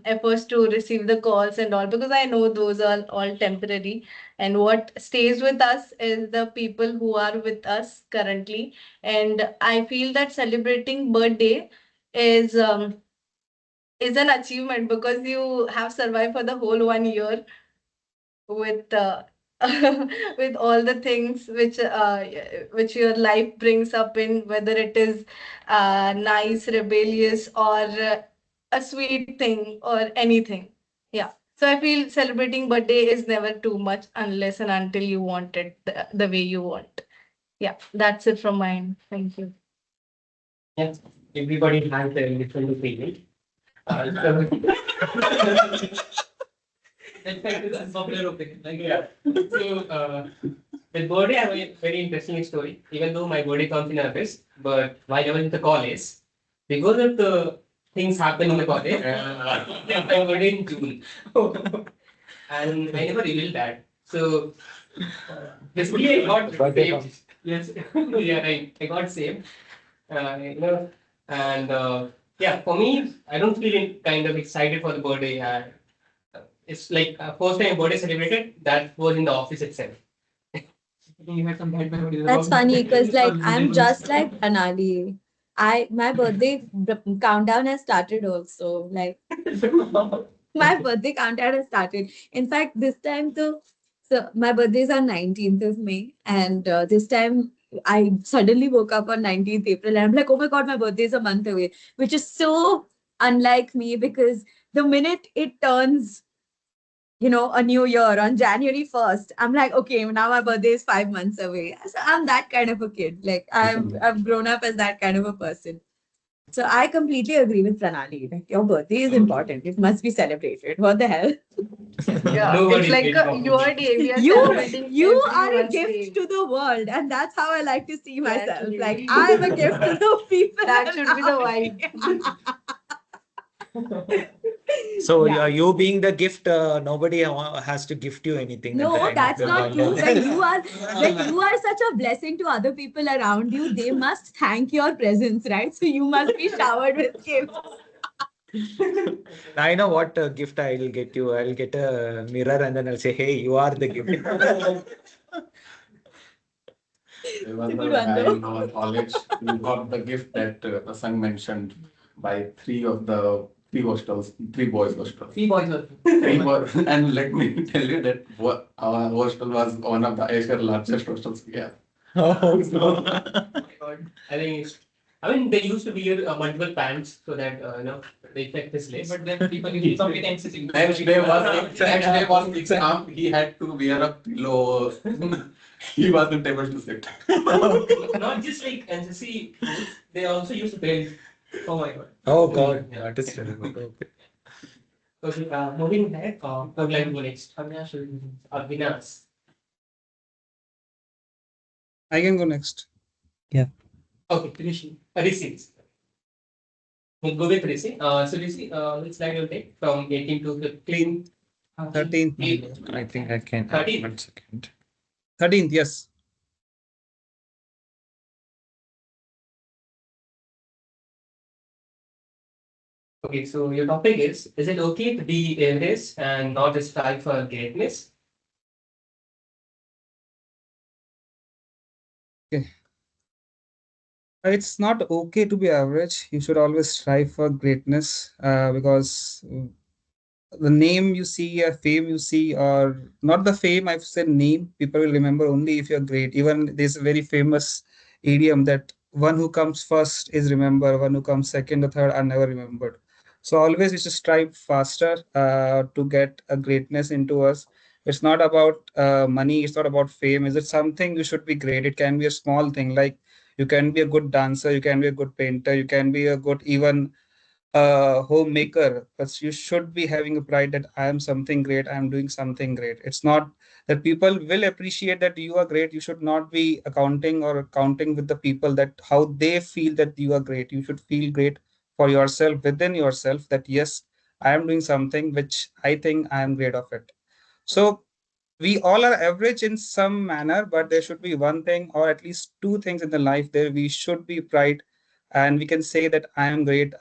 C: efforts to receive the calls and all because I know those are all temporary. And what stays with us is the people who are with us currently. And I feel that celebrating birthday is um, is an achievement because you have survived for the whole 1 year with with all the things which your life brings up in, whether it is nice, rebellious, or a sweet thing or anything. Yeah. So I feel celebrating birthday is never too much unless and until you want it the way you want. Yeah, that's it from my end. Thank you.
H: Yeah, everybody has their different opinion. So in fact, it's unpopular opinion. Like, yeah. So, with birthday, I have a very interesting story. Even though my birthday comes in August, but while I was in the college, because of the things happen in the college, my birthday in June, and I never revealed that. So, basically, I got saved. Yes, yeah, I got saved. You know, and yeah, for me, I don't feel kind of excited for the birthday. It's like first time birthday celebrated, that was in the office itself. You had some bad memories.
B: That's
H: about
B: funny
H: birthday.
B: because like I'm just like Anali. My birthday countdown has started also. Like my birthday countdown has started. In fact, this time so my birthdays are 19th of May, and this time I suddenly woke up on 19th April and I'm like, oh my god, my birthday is a month away, which is so unlike me because the minute it turns a new year on January 1st, I'm like, okay, now my birthday is 5 months away. So I'm that kind of a kid. Like I've grown up as that kind of a person. So I completely agree with Pranali. Like your birthday is important. It must be celebrated. What the hell?
C: Yeah,
H: Nobody
C: it's like
H: did
C: your day. We are
B: You
C: celebrating
B: you are a
C: everyone's
B: gift
C: day.
B: to the world, and that's how I like to see myself.
C: Exactly.
B: Like I am a gift to the people.
C: That should be the
B: around me.
E: So
B: Yeah.
E: you being the gift, nobody has to gift you anything at the
B: No,
E: end of
B: that's
E: your
B: not true.
E: birthday.
B: When you are such a blessing to other people around you, they must thank your presence, right? So you must be showered with gifts.
E: I know what gift I will get you. I'll get a mirror and then I'll say, hey, you are the gift.
I: There was
B: Good
I: a
B: one,
I: guy
B: though.
I: in our college who got the gift that Prasang mentioned by three hostels, three boys hostels.
F: Three boys were.
I: Three boys, and let me tell you that our hostel was one of the Asia's largest hostels we have.
E: Oh, no.
H: God. I mean, they used to wear multiple pants so that the effect is less.
F: But then people use competencies.
I: Next day was exam. He had to wear a pillow. He wasn't able to sit.
H: Not just like NCC, they also use belt. Oh my god.
E: Oh, God. That is terrible. Okay.
H: Okay, moving ahead, I would like to go next. Avinash.
D: I can go next.
H: Okay, Rishi. Rishi. We'll go with Rishi. So Rishi, which slide you'll take from 18 to 15?
D: 13th.
E: I think I can.
H: 13.
E: 1 second.
D: 13th, yes.
H: Okay, so your topic is it okay to be average and not just strive for greatness?
D: It's not okay to be average. You should always strive for greatness because the name you see, fame you see, or not the fame, I've said name, people will remember only if you're great. Even there's a very famous idiom that one who comes first is remembered, one who comes second or third are never remembered. So always we should strive faster to get a greatness into us. It's not about money, it's not about fame. Is it something you should be great? It can be a small thing like you can be a good dancer, you can be a good painter, you can be a good even homemaker, but you should be having a pride that I am something great, I am doing something great. It's not that people will appreciate that you are great. You should not be accounting or counting with the people that how they feel that you are great. You should feel great for yourself within yourself that yes, I am doing something which I think I am great of it. So we all are average in some manner, but there should be one thing or at least two things in the life there we should be pride and we can say that I am great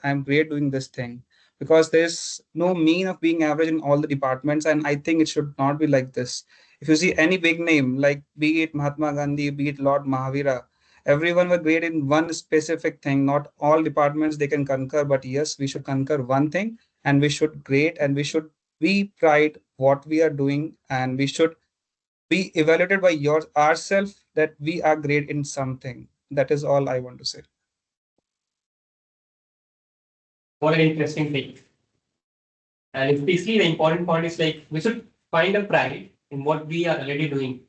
D: doing this thing because there's no mean of being average in all the departments. And I think it should not be like this. If you see any big name, like be it Mahatma Gandhi, be it Lord Mahavira, everyone were great in one specific thing. Not all departments they can conquer, but yes, we should conquer one thing and we should great and we should be pride what we are doing and we should be evaluated by ourselves that we are great in something. That is all I want to say.
H: What an interesting thing. And it's basically the important point is like we should find a pride in what we are already doing,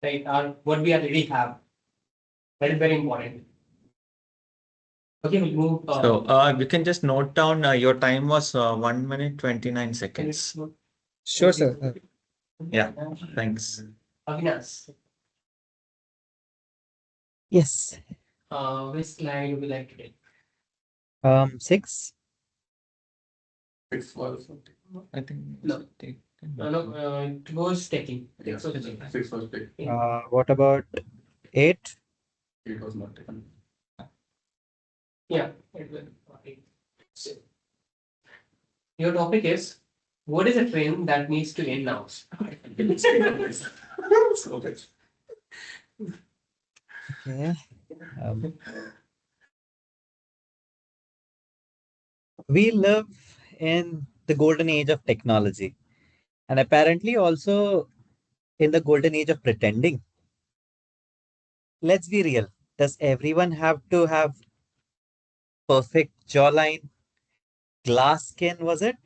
H: right? Or what we already have. That is very important. Okay, we'll move.
E: So you can just note down your time was 1 minute 29 seconds.
D: Sure, sir.
E: Yeah, thanks.
H: Avinash,
J: Yes.
H: which slide would you like to take?
J: 6.
I: 6 was
E: I think
H: No. It was taking.
I: yeah,
H: So,
I: 6 was taken.
J: What about 8?
I: It was not taken.
H: yeah. So, your topic is what is a trend that needs to end now?
I: So good.
J: Okay. Um, we live in the golden age of technology and apparently also in the golden age of pretending. Let's be real. Does everyone have to have perfect jawline, glass skin, was it?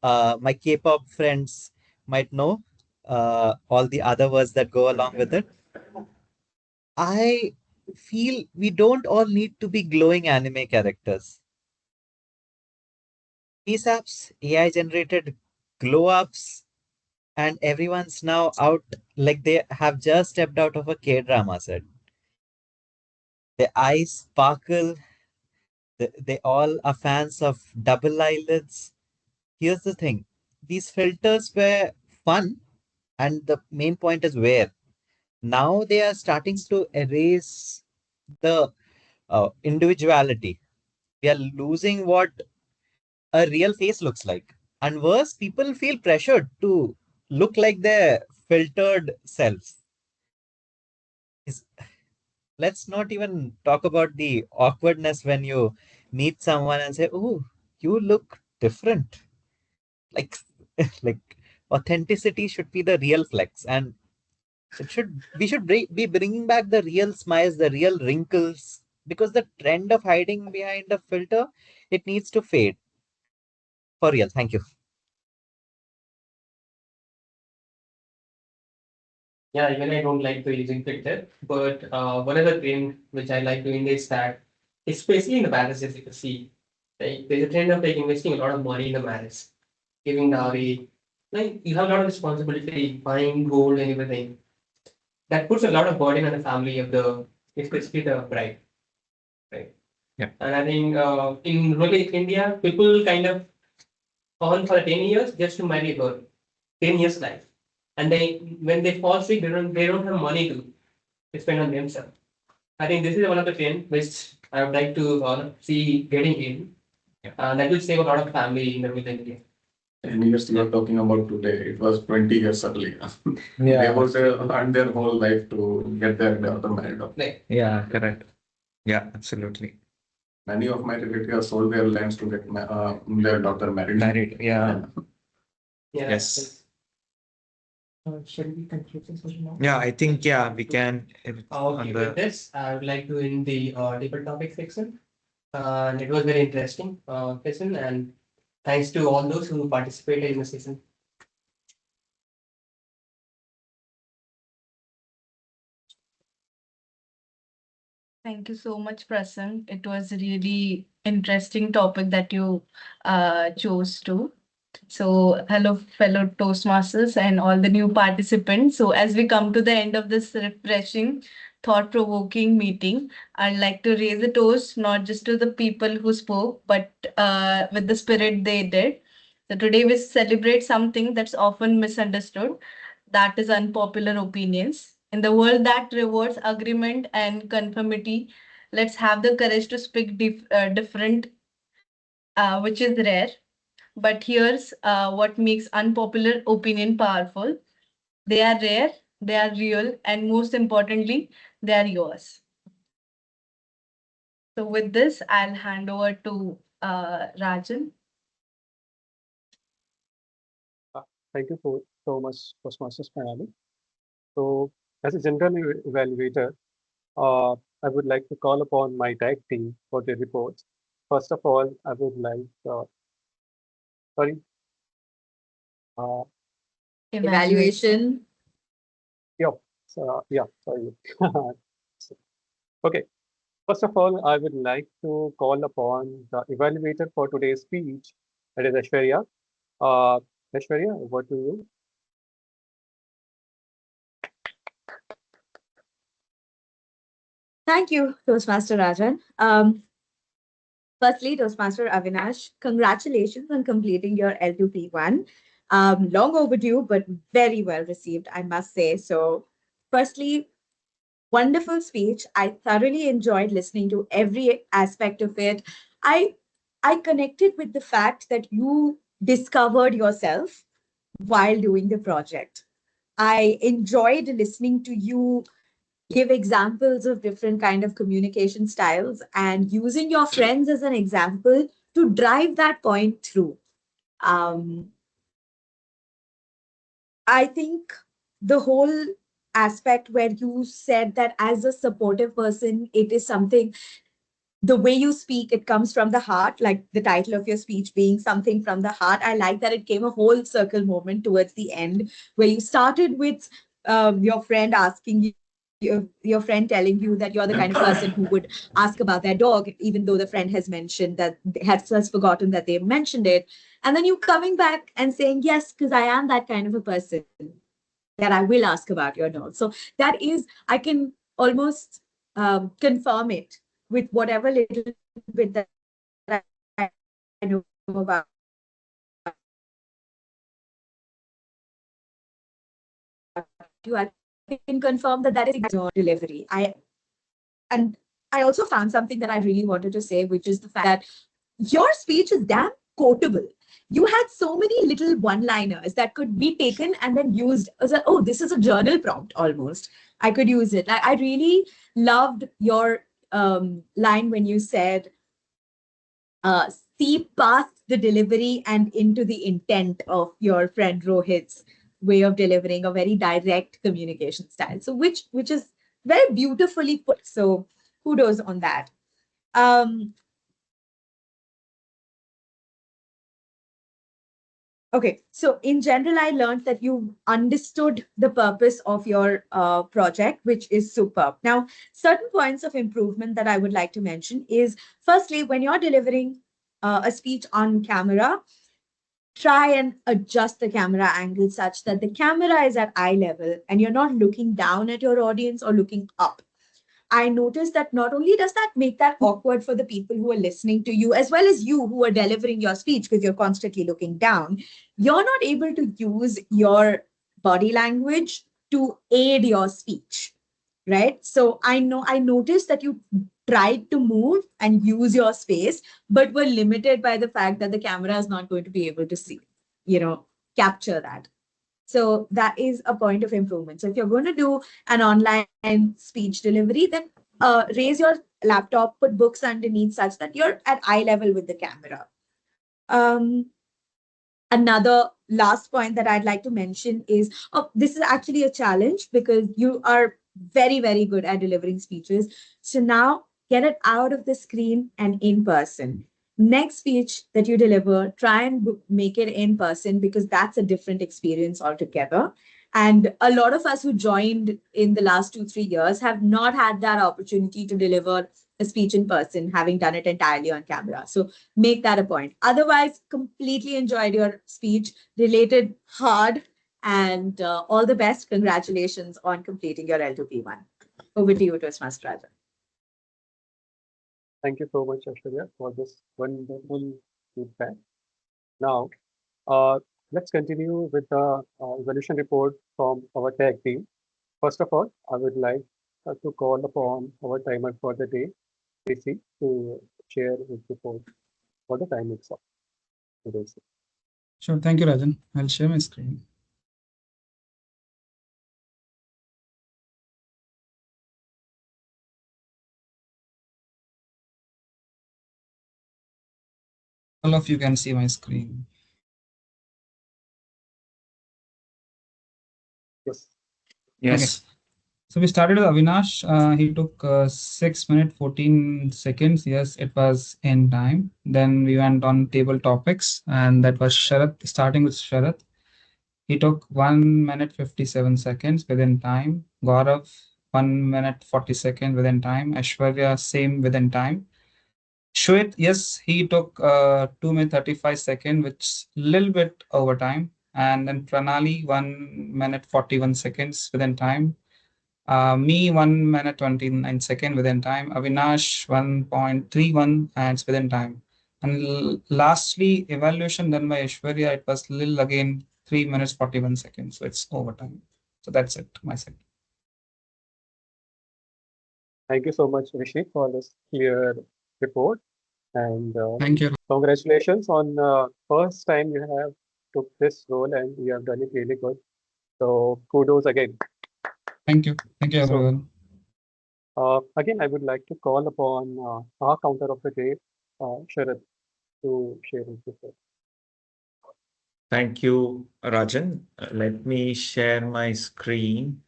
J: My K-pop friends might know all the other words that go along with it. I feel we don't all need to be glowing anime characters. These apps, AI generated glow ups, and everyone's now out like they have just stepped out of a K drama set. The eyes sparkle, they all are fans of double eyelids. Here's the thing, these filters were fun, and the main point is where. Now they are starting to erase the individuality. We are losing what a real face looks like. And worse, people feel pressured to look like their filtered selves. Let's not even talk about the awkwardness when you meet someone and say, "Oh, you look different." Like, like authenticity should be the real flex, and we should be bringing back the real smiles, the real wrinkles, because the trend of hiding behind a filter, it needs to fade. For real. Thank you.
H: Yeah, even I don't like to using filter, but one of the thing which I like doing is that, especially in the marriages, you can see, like there's a trend of like investing a lot of money in the marriage, giving dowry, like you have a lot of responsibility, buying gold and everything. That puts a lot of burden on the family of the, especially the bride, right?
E: Yeah.
H: And I think in rural India, people kind of earn for 10 years just to marry a girl, 10 years life. And they, when they fall sick, they don't have money to spend on themselves. I think this is one of the trends which I would like to see getting in.
E: Yeah.
H: That will save a lot of family in the rural India.
I: 10 years you are talking about today, it was 20 years earlier.
D: Yeah.
I: They would earn their whole life to get their daughter married off.
D: Yeah.
E: Correct. Yeah, absolutely.
I: Many of my relatives sold their lands to get their daughter married.
E: Married. Yeah.
H: Yeah.
E: Yes.
H: Should we conclude this session now?
E: Yeah, I think, yeah, we can.
H: Okay, with this, I would like to end the table topic section. And it was very interesting session, and thanks to all those who participated in the session.
C: Thank you so much, Prasan. It was a really interesting topic that you chose to. So, hello, fellow Toastmasters and all the new participants. So, as we come to the end of this refreshing, thought provoking meeting, I'd like to raise a toast not just to the people who spoke, but with the spirit they did. So, today we celebrate something that's often misunderstood, that is unpopular opinions. In the world that rewards agreement and conformity, let's have the courage to speak different, which is rare. But here's what makes unpopular opinion powerful. They are rare, they are real, and most importantly, they are yours. So with this, I'll hand over to Rajan.
A: Thank you so much, Toastmasters Pranali. So, as a general evaluator, I would like to call upon my tag team for their reports. First of all, I would like, sorry, uh,
B: Evaluation.
A: yeah, sorry. Okay. First of all, I would like to call upon the evaluator for today's speech, that is Aishwarya. Aishwarya, over to you.
B: Thank you, Toastmaster Rajan. Firstly, Toastmaster Avinash, congratulations on completing your L2P1. Long overdue, but very well received, I must say. So, firstly, wonderful speech. I thoroughly enjoyed listening to every aspect of it. I I connected with the fact that you discovered yourself while doing the project. I enjoyed listening to you give examples of different kind of communication styles and using your friends as an example to drive that point through. Um, I think the whole aspect where you said that as a supportive person, it is something, the way you speak, it comes from the heart, like the title of your speech being something from the heart. I like that it came a whole circle moment towards the end, where you started with your friend asking you, your friend telling you that you're the kind of person who would ask about their dog, even though the friend has mentioned that, has forgotten that they mentioned it. And then you coming back and saying, yes, because I am that kind of a person that I will ask about your dog. So that is, I can almost confirm it with whatever little bit that I know about you. I can confirm that that is your delivery. And I also found something that I really wanted to say, which is the fact that your speech is damn quotable. You had so many little one-liners that could be taken and then used as a, oh, this is a journal prompt almost. I could use it. I really loved your line when you said, uh, see past the delivery and into the intent of your friend Rohit's way of delivering a very direct communication style. So which is very beautifully put. So kudos on that. Um, Okay, so in general, I learned that you understood the purpose of your project, which is superb. Now, certain points of improvement that I would like to mention is, firstly, when you're delivering a speech on camera, try and adjust the camera angle such that the camera is at eye level and you're not looking down at your audience or looking up. I noticed that not only does that make that awkward for the people who are listening to you, as well as you who are delivering your speech because you're constantly looking down, you're not able to use your body language to aid your speech, right? So I noticed that you tried to move and use your space, but were limited by the fact that the camera is not going to be able to see, capture that. So that is a point of improvement. So if you're going to do an online speech delivery, then raise your laptop, put books underneath such that you're at eye level with the camera. Another last point that I'd like to mention is, this is actually a challenge because you are very, very good at delivering speeches. So now get it out of the screen and in person. Next speech that you deliver, try and make it in person because that's a different experience altogether. And a lot of us who joined in the last 2-3 years have not had that opportunity to deliver a speech in person, having done it entirely on camera. So make that a point. Otherwise, completely enjoyed your speech, related hard, and all the best. Congratulations on completing your L2P1. Over to you, Toastmaster Raja.
A: Thank you so much, Aishwarya, for this wonderful feedback. Now, let's continue with the evaluation report from our tech team. First of all, I would like to call upon our timer for the day, PC, to share his report for the time itself. Today's.
D: Sure. Thank you, Rajan. I'll share my screen. All of you can see my screen.
A: Yes.
E: Yes.
D: So we started with Avinash. He took 6 minutes, 14 seconds. Yes, it was in time. Then we went on table topics, and that was Sharath, starting with Sharath. He took 1 minute, 57 seconds within time. Gaurav, 1 minute, 40 seconds within time. Aishwarya, same within time. Shwet, yes, he took 2 minutes, 35 seconds, which little bit over time. And then Pranali, 1 minute, 41 seconds within time. Me, 1 minute, 29 seconds within time. Avinash, 1.31 and within time. And lastly, evaluation done by Aishwarya, it was little again 3 minutes, 41 seconds. So it's overtime. So that's it, my side.
A: Thank you so much, Rishi, for this clear report. And
D: Thank you.
A: congratulations on first time you have took this role and you have done it really good. So kudos again.
D: Thank you. Thank you,
A: So,
D: everyone.
A: Again, I would like to call upon our counter of the day, Sharad, to share his report.
E: Thank you, Rajan. Let me share my screen.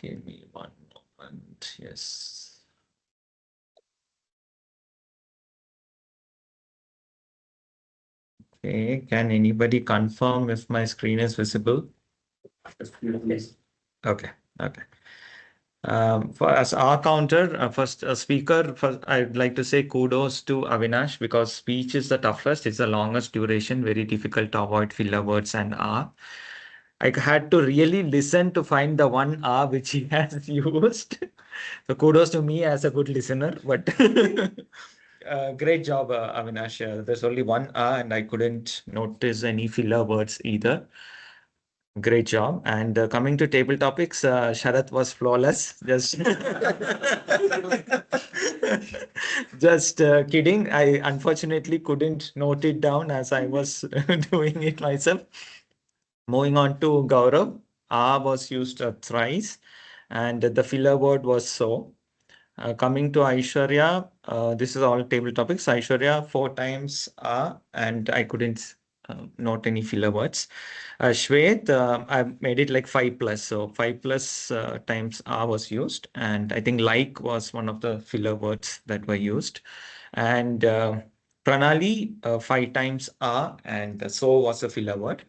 E: Give me one moment. Yes. Okay. Can anybody confirm if my screen is visible? Yes. Okay. Okay. For as our counter, first speaker, first, I'd like to say kudos to Avinash because speech is the toughest. It's the longest duration, very difficult to avoid filler words and R. I had to really listen to find the one R which he has used. So kudos to me as a good listener, but great job, Avinash. There's only one R and I couldn't notice any filler words either. Great job. And coming to table topics, Sharath was flawless. Just kidding. I unfortunately couldn't note it down as I was doing it myself. Moving on to Gaurav, A was used thrice, and the filler word was so. Coming to Aishwarya, this is all table topics. Aishwarya, 4 times and I couldn't note any filler words. Shwet, I made it like 5+. So 5+ times was used. And I think like was one of the filler words that were used. And Pranali, 5 times and so was a filler word.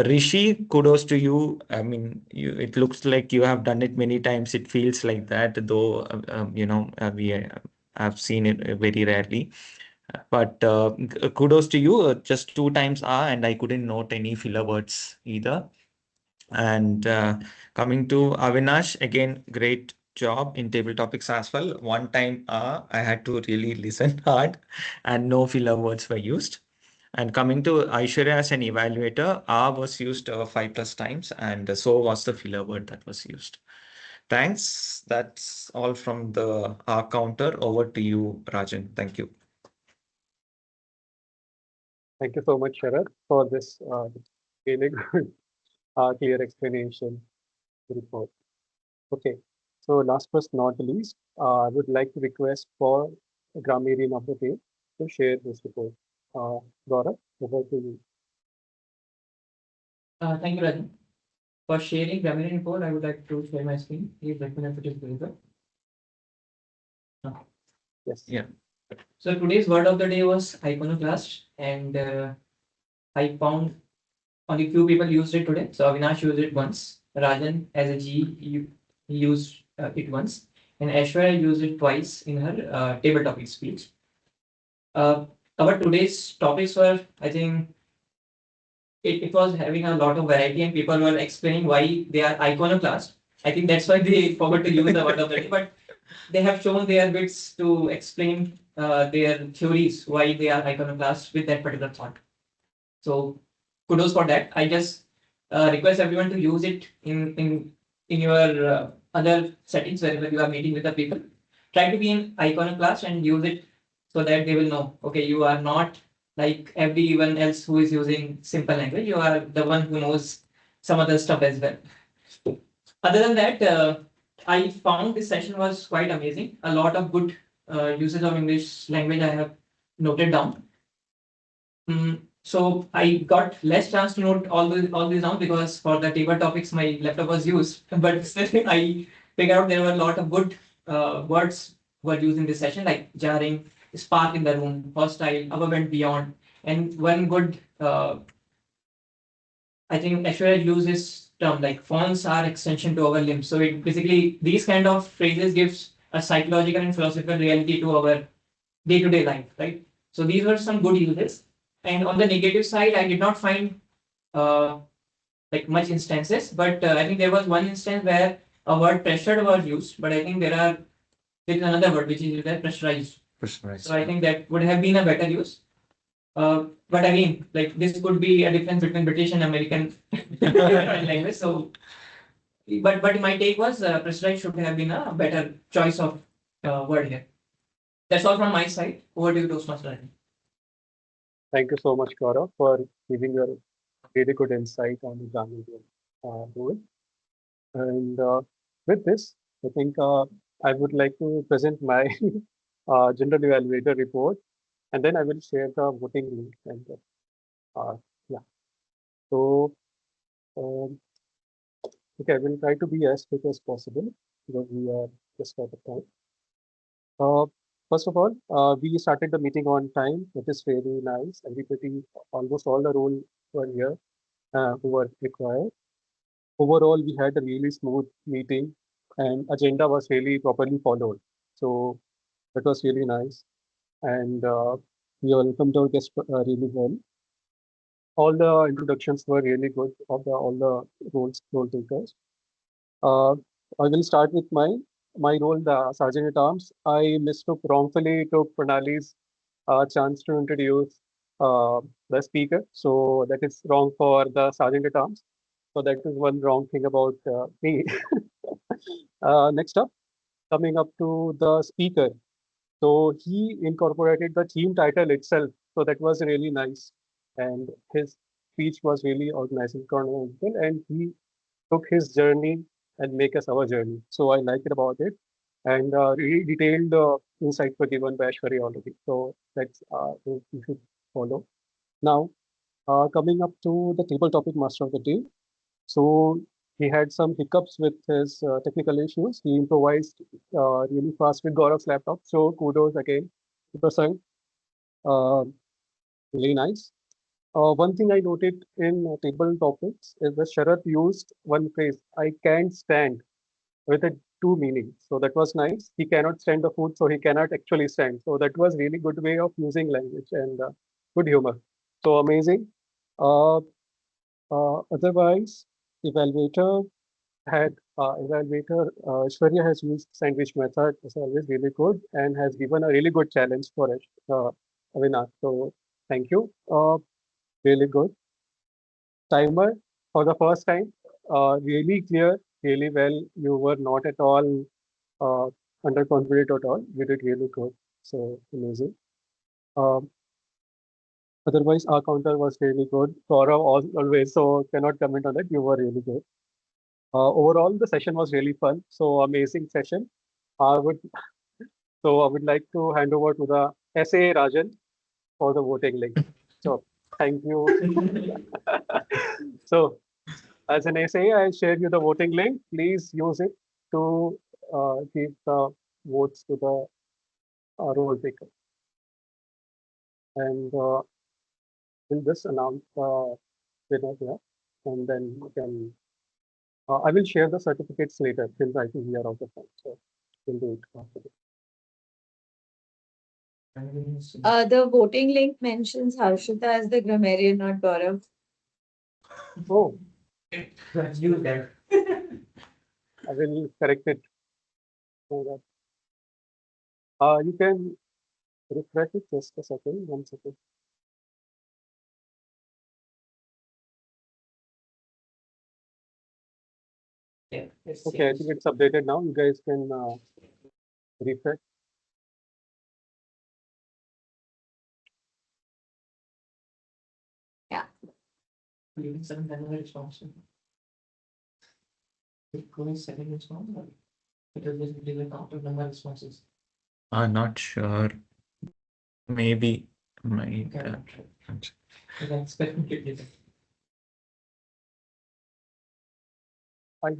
E: Rishi, kudos to you. I mean, it looks like you have done it many times. It feels like that, though, we have seen it very rarely. But kudos to you. Just 2 times and I couldn't note any filler words either. And coming to Avinash, again, great job in table topics as well. 1 time I had to really listen hard and no filler words were used. And coming to Aishwarya as an evaluator, was used 5+ times, and so was the filler word that was used. Thanks. That's all from the R counter. Over to you, Rajan. Thank you.
A: Thank you so much, Sharath, for this really good, clear explanation report. Okay, so last but not the least, I would like to request for the grammarian of the day to share this report. Gaurav, over to you.
F: Thank you, Rajan. For sharing grammar report, I would like to share my screen. Please let me know if it is visible.
A: Yes.
E: Yeah.
F: So today's word of the day was iconoclast, and I found only few people used it today. So Avinash used it once. Rajan, as a G, he used it once, and Aishwarya used it twice in her table topic speech. Our today's topics were, I think, it was having a lot of variety, and people were explaining why they are iconoclast. I think that's why they forgot to use the word of the day, but they have shown their bits to explain their theories why they are iconoclast with that particular thought. So kudos for that. I just request everyone to use it in your other settings wherever you are meeting with the people. Try to be in iconoclast and use it so that they will know, okay, you are not like everyone else who is using simple language. You are the one who knows some other stuff as well. Other than that, I found this session was quite amazing. A lot of good usage of English language I have noted down. So I got less chance to note all these down because for the table topics my laptop was used. But still, I figured out there were a lot of good words were used in this session, like jarring, spark in the room, hostile, above and beyond, and one good. I think Aishwarya uses term like fonts are extension to our limbs. So it basically these kind of phrases gives a psychological and philosophical reality to our day-to-day life, right? So these were some good uses. And on the negative side, I did not find like much instances, but I think there was one instance where a word pressured was used, but I think there is another word which is pressurized.
E: Pressurized.
F: So I think that would have been a better use. But again, like this could be a difference between British and American language. So, but my take was pressurized should have been a better choice of word here. That's all from my side. Over to you, Toastmaster.
A: Thank you so much, Gaurav, for giving your really good insight on the grammarian role. And with this, I think I would like to present my general evaluator report, and then I will share the voting link. And yeah, so um, okay, I will try to be as quick as possible because we are just out of time. First of all, we started the meeting on time, which is really nice. Everybody, almost all the role were here who were required. Overall, we had a really smooth meeting and agenda was really properly followed. So that was really nice. And we welcomed our guests really well. All the introductions were really good of all the role takers. Uh, I will start with my role, the Sergeant at Arms. I mistook wrongfully took Pranali's chance to introduce the speaker. So that is wrong for the Sergeant at Arms. So that is one wrong thing about me. Next up, coming up to the speaker. So he incorporated the theme title itself. So that was really nice. And his speech was really organizing, chronological, and he took his journey and make us our journey. So I like it about it. And really detailed insights were given by Ashwari already. So that's you should follow. Now, coming up to the table topic master of the day. So he had some hiccups with his technical issues. He improvised really fast with Gaurav's laptop. So kudos again to Prasang. Uh, really nice. One thing I noted in table topics is that Sharath used one phrase, I can't stand, with a two meanings. So that was nice. He cannot stand the food, so he cannot actually stand. So that was really good way of using language and good humor. So amazing. Uh, Otherwise, evaluator Shwarya has used sandwich method. It's always really good and has given a really good challenge for it, Avinash. So thank you. Really good. Timer for the first time. Really clear, really well. You were not at all uh, underconfident at all. You did really good. So amazing. Um, Otherwise, our counter was really good. Gaurav always, so cannot comment on that. You were really good. Overall, the session was really fun. So amazing session. I would I would like to hand over to the SA Rajan for the voting link. So thank you. So as an SA, I share you the voting link. Please use it to give the votes to the role taker. And we'll just announce the winner here, and then you can. I will share the certificates later since I think we are out of time. So we'll do it after this.
B: The voting link mentions Harshita as the grammarian, not Gaurav.
A: Oh,
F: You there.
A: I will correct it. So that, you can refresh it just a second, 1 second.
F: Yeah, it's
A: Okay, I
F: changed.
A: think it's updated now. You guys can refresh.
F: Leaving seven number response. Going second response. It will just leave a count of number responses.
E: I'm not sure. Maybe my.
F: That's definitely.
A: I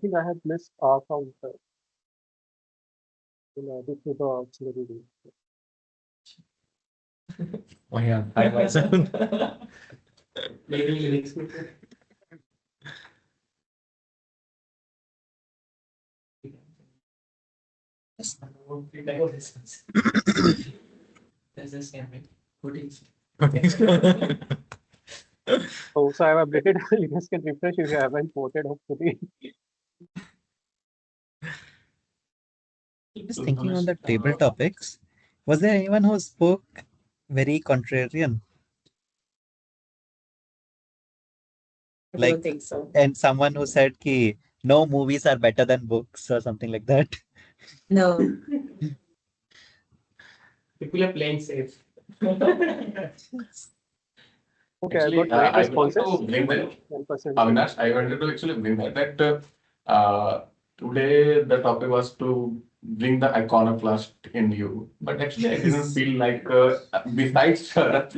A: think I had missed our counter. This is the auxiliary link.
E: Oh yeah, I myself.
F: Maybe lyrics. There's this campaign.
A: Oh, so I have updated. You guys can refresh if you haven't voted, hopefully.
J: Just thinking on the table topics, was there anyone who spoke very contrarian?
B: I
J: Like,
B: don't think so.
J: and someone who said ki no movies are better than books or something like that.
B: No.
F: People are playing safe.
A: Okay, I
I: Actually,
A: got 9
I: I would like
A: responses.
I: to bring that.
A: 1%.
I: Avinash, I wanted to actually bring that today the topic was to bring the iconoclast in you, but actually I didn't feel like besides Sharath,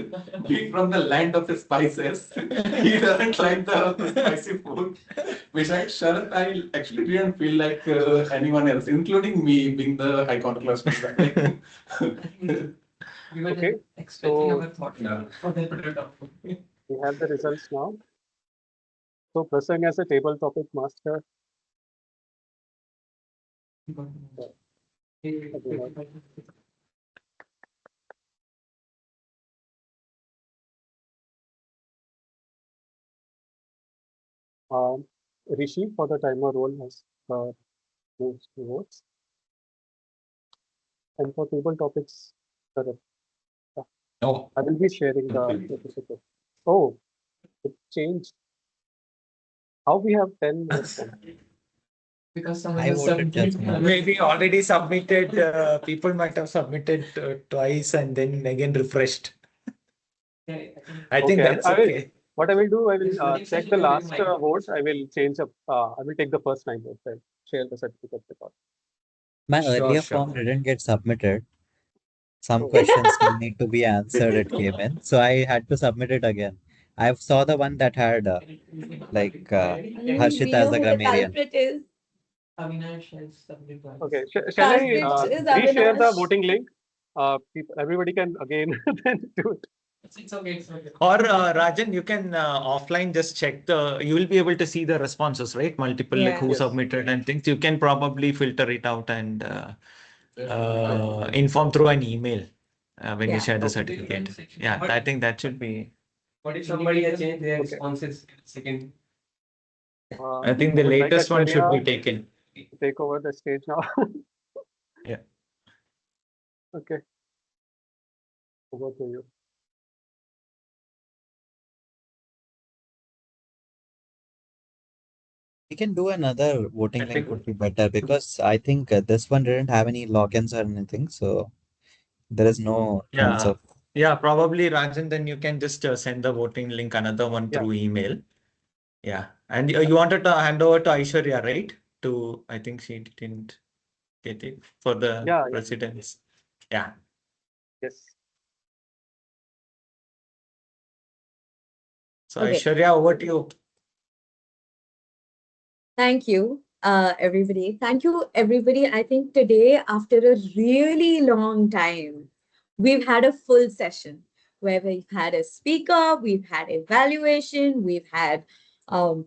I: being from the land of the spices, he doesn't like the spicy food. Besides Sharath, I actually didn't feel like anyone else, including me, being the iconoclast.
F: We were
A: Okay,
F: just expecting
A: so-
F: our thought
I: Yeah.
F: for the product.
A: We have the results now. So Prasang as a table topic master. Rishi for the timer role has moved towards. And for table topics, Sharath.
E: Oh,
A: I will be sharing the certificate. Oh, it changed. How we have 10 minutes?
F: Because someone
J: I
F: has
J: voted just
F: submitted.
J: now.
E: Maybe already submitted, people might have submitted twice and then again refreshed. I think
A: Okay,
E: that's
A: I will,
E: okay.
A: what I will do, I
F: This
A: will
F: voting
A: check
F: session
A: the
F: will be
A: last
F: micro.
A: votes. I will change up. I will take the first 9 votes. I'll share the certificate record.
J: My
E: Sure,
J: earlier
E: sure.
J: form didn't get submitted. Some
A: Oh,
J: questions still need to be answered. It came in, so I had to submit it again. I saw the one that had Harshit
B: We
J: as
B: know
J: the
B: who the
J: grammarian.
B: culprit is.
F: Avinash has submitted twice.
A: okay. Shall I
B: Culprit is
A: reshare the
B: Avinash.
A: voting link? Everybody can again then do it.
F: It's okay. It's okay.
E: Or Rajan, you can offline just check you will be able to see the responses, right? Multiple, like
B: Yeah.
E: who
A: Yes.
E: submitted and things. You can probably filter it out and inform through an email when you
B: Yeah.
E: share the
A: Okay.
E: certificate. Yeah, I think that should be.
H: What if somebody has changed their
A: Okay.
H: responses in a second?
E: I think the
A: I would like
E: latest one should be
A: Acharia
E: taken.
A: to take over the stage now.
E: Yeah.
A: Okay. Over to you.
J: We can do another voting
E: I
J: link
E: think-
J: would be better because I think this one didn't have any logins or anything, so there is no chance
E: Yeah.
J: of.
E: Yeah, probably Rajan, then you can just send the voting link, another one
A: Yeah.
E: through email. Yeah. And you wanted to hand over to Aishwarya, right? I think she didn't get it for the
A: Yeah.
E: residents. Yeah.
A: Yes.
E: So
B: Okay.
E: Aishwarya, over to you.
B: Thank you, everybody. Thank you, everybody. I think today, after a really long time, we've had a full session where we've had a speaker, we've had evaluation, we've had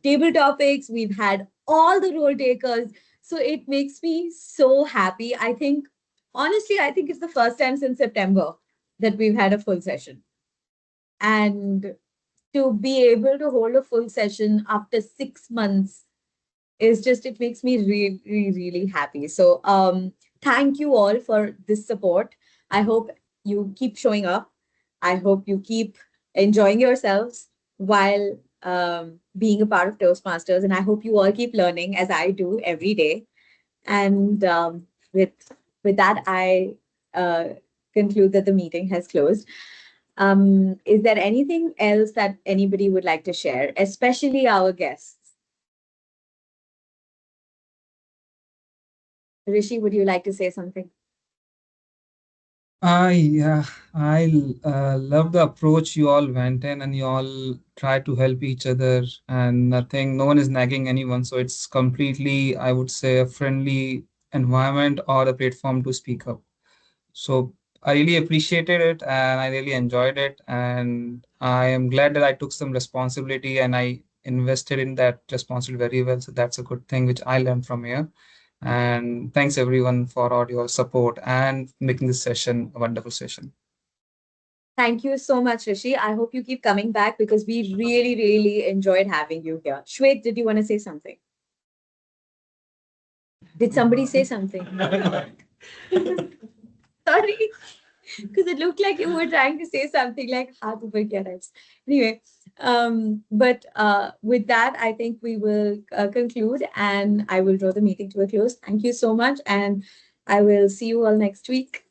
B: table topics, we've had all the role takers. So it makes me so happy. I think, honestly, I think it's the first time since September that we've had a full session. And to be able to hold a full session after 6 months is just, it makes me really, really happy. So thank you all for this support. I hope you keep showing up. I hope you keep enjoying yourselves while being a part of Toastmasters. And I hope you all keep learning as I do every day. And with that, I conclude that the meeting has closed. Is there anything else that anybody would like to share, especially our guests? Rishi, would you like to say something?
D: Yeah, I love the approach you all went in, and you all try to help each other, and no one is nagging anyone. So it's completely, I would say, a friendly environment or a platform to speak up. So I really appreciated it and I really enjoyed it. And I am glad that I took some responsibility and I invested in that responsibility very well. So that's a good thing which I learned from here. And thanks everyone for all your support and making this session a wonderful session.
B: Thank you so much, Rishi. I hope you keep coming back because we really, really enjoyed having you here. Shwet, did you want to say something? Did somebody say something? Sorry, because it looked like you were trying to say something like "Haath upar kiya hai." Anyway, but with that, I think we will conclude and I will draw the meeting to a close. Thank you so much, and I will see you all next week.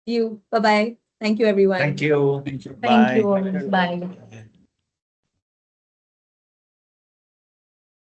B: See you. Bye bye. Thank you, everyone.
E: Thank you.
C: Thank you
E: Bye.
C: all. Bye.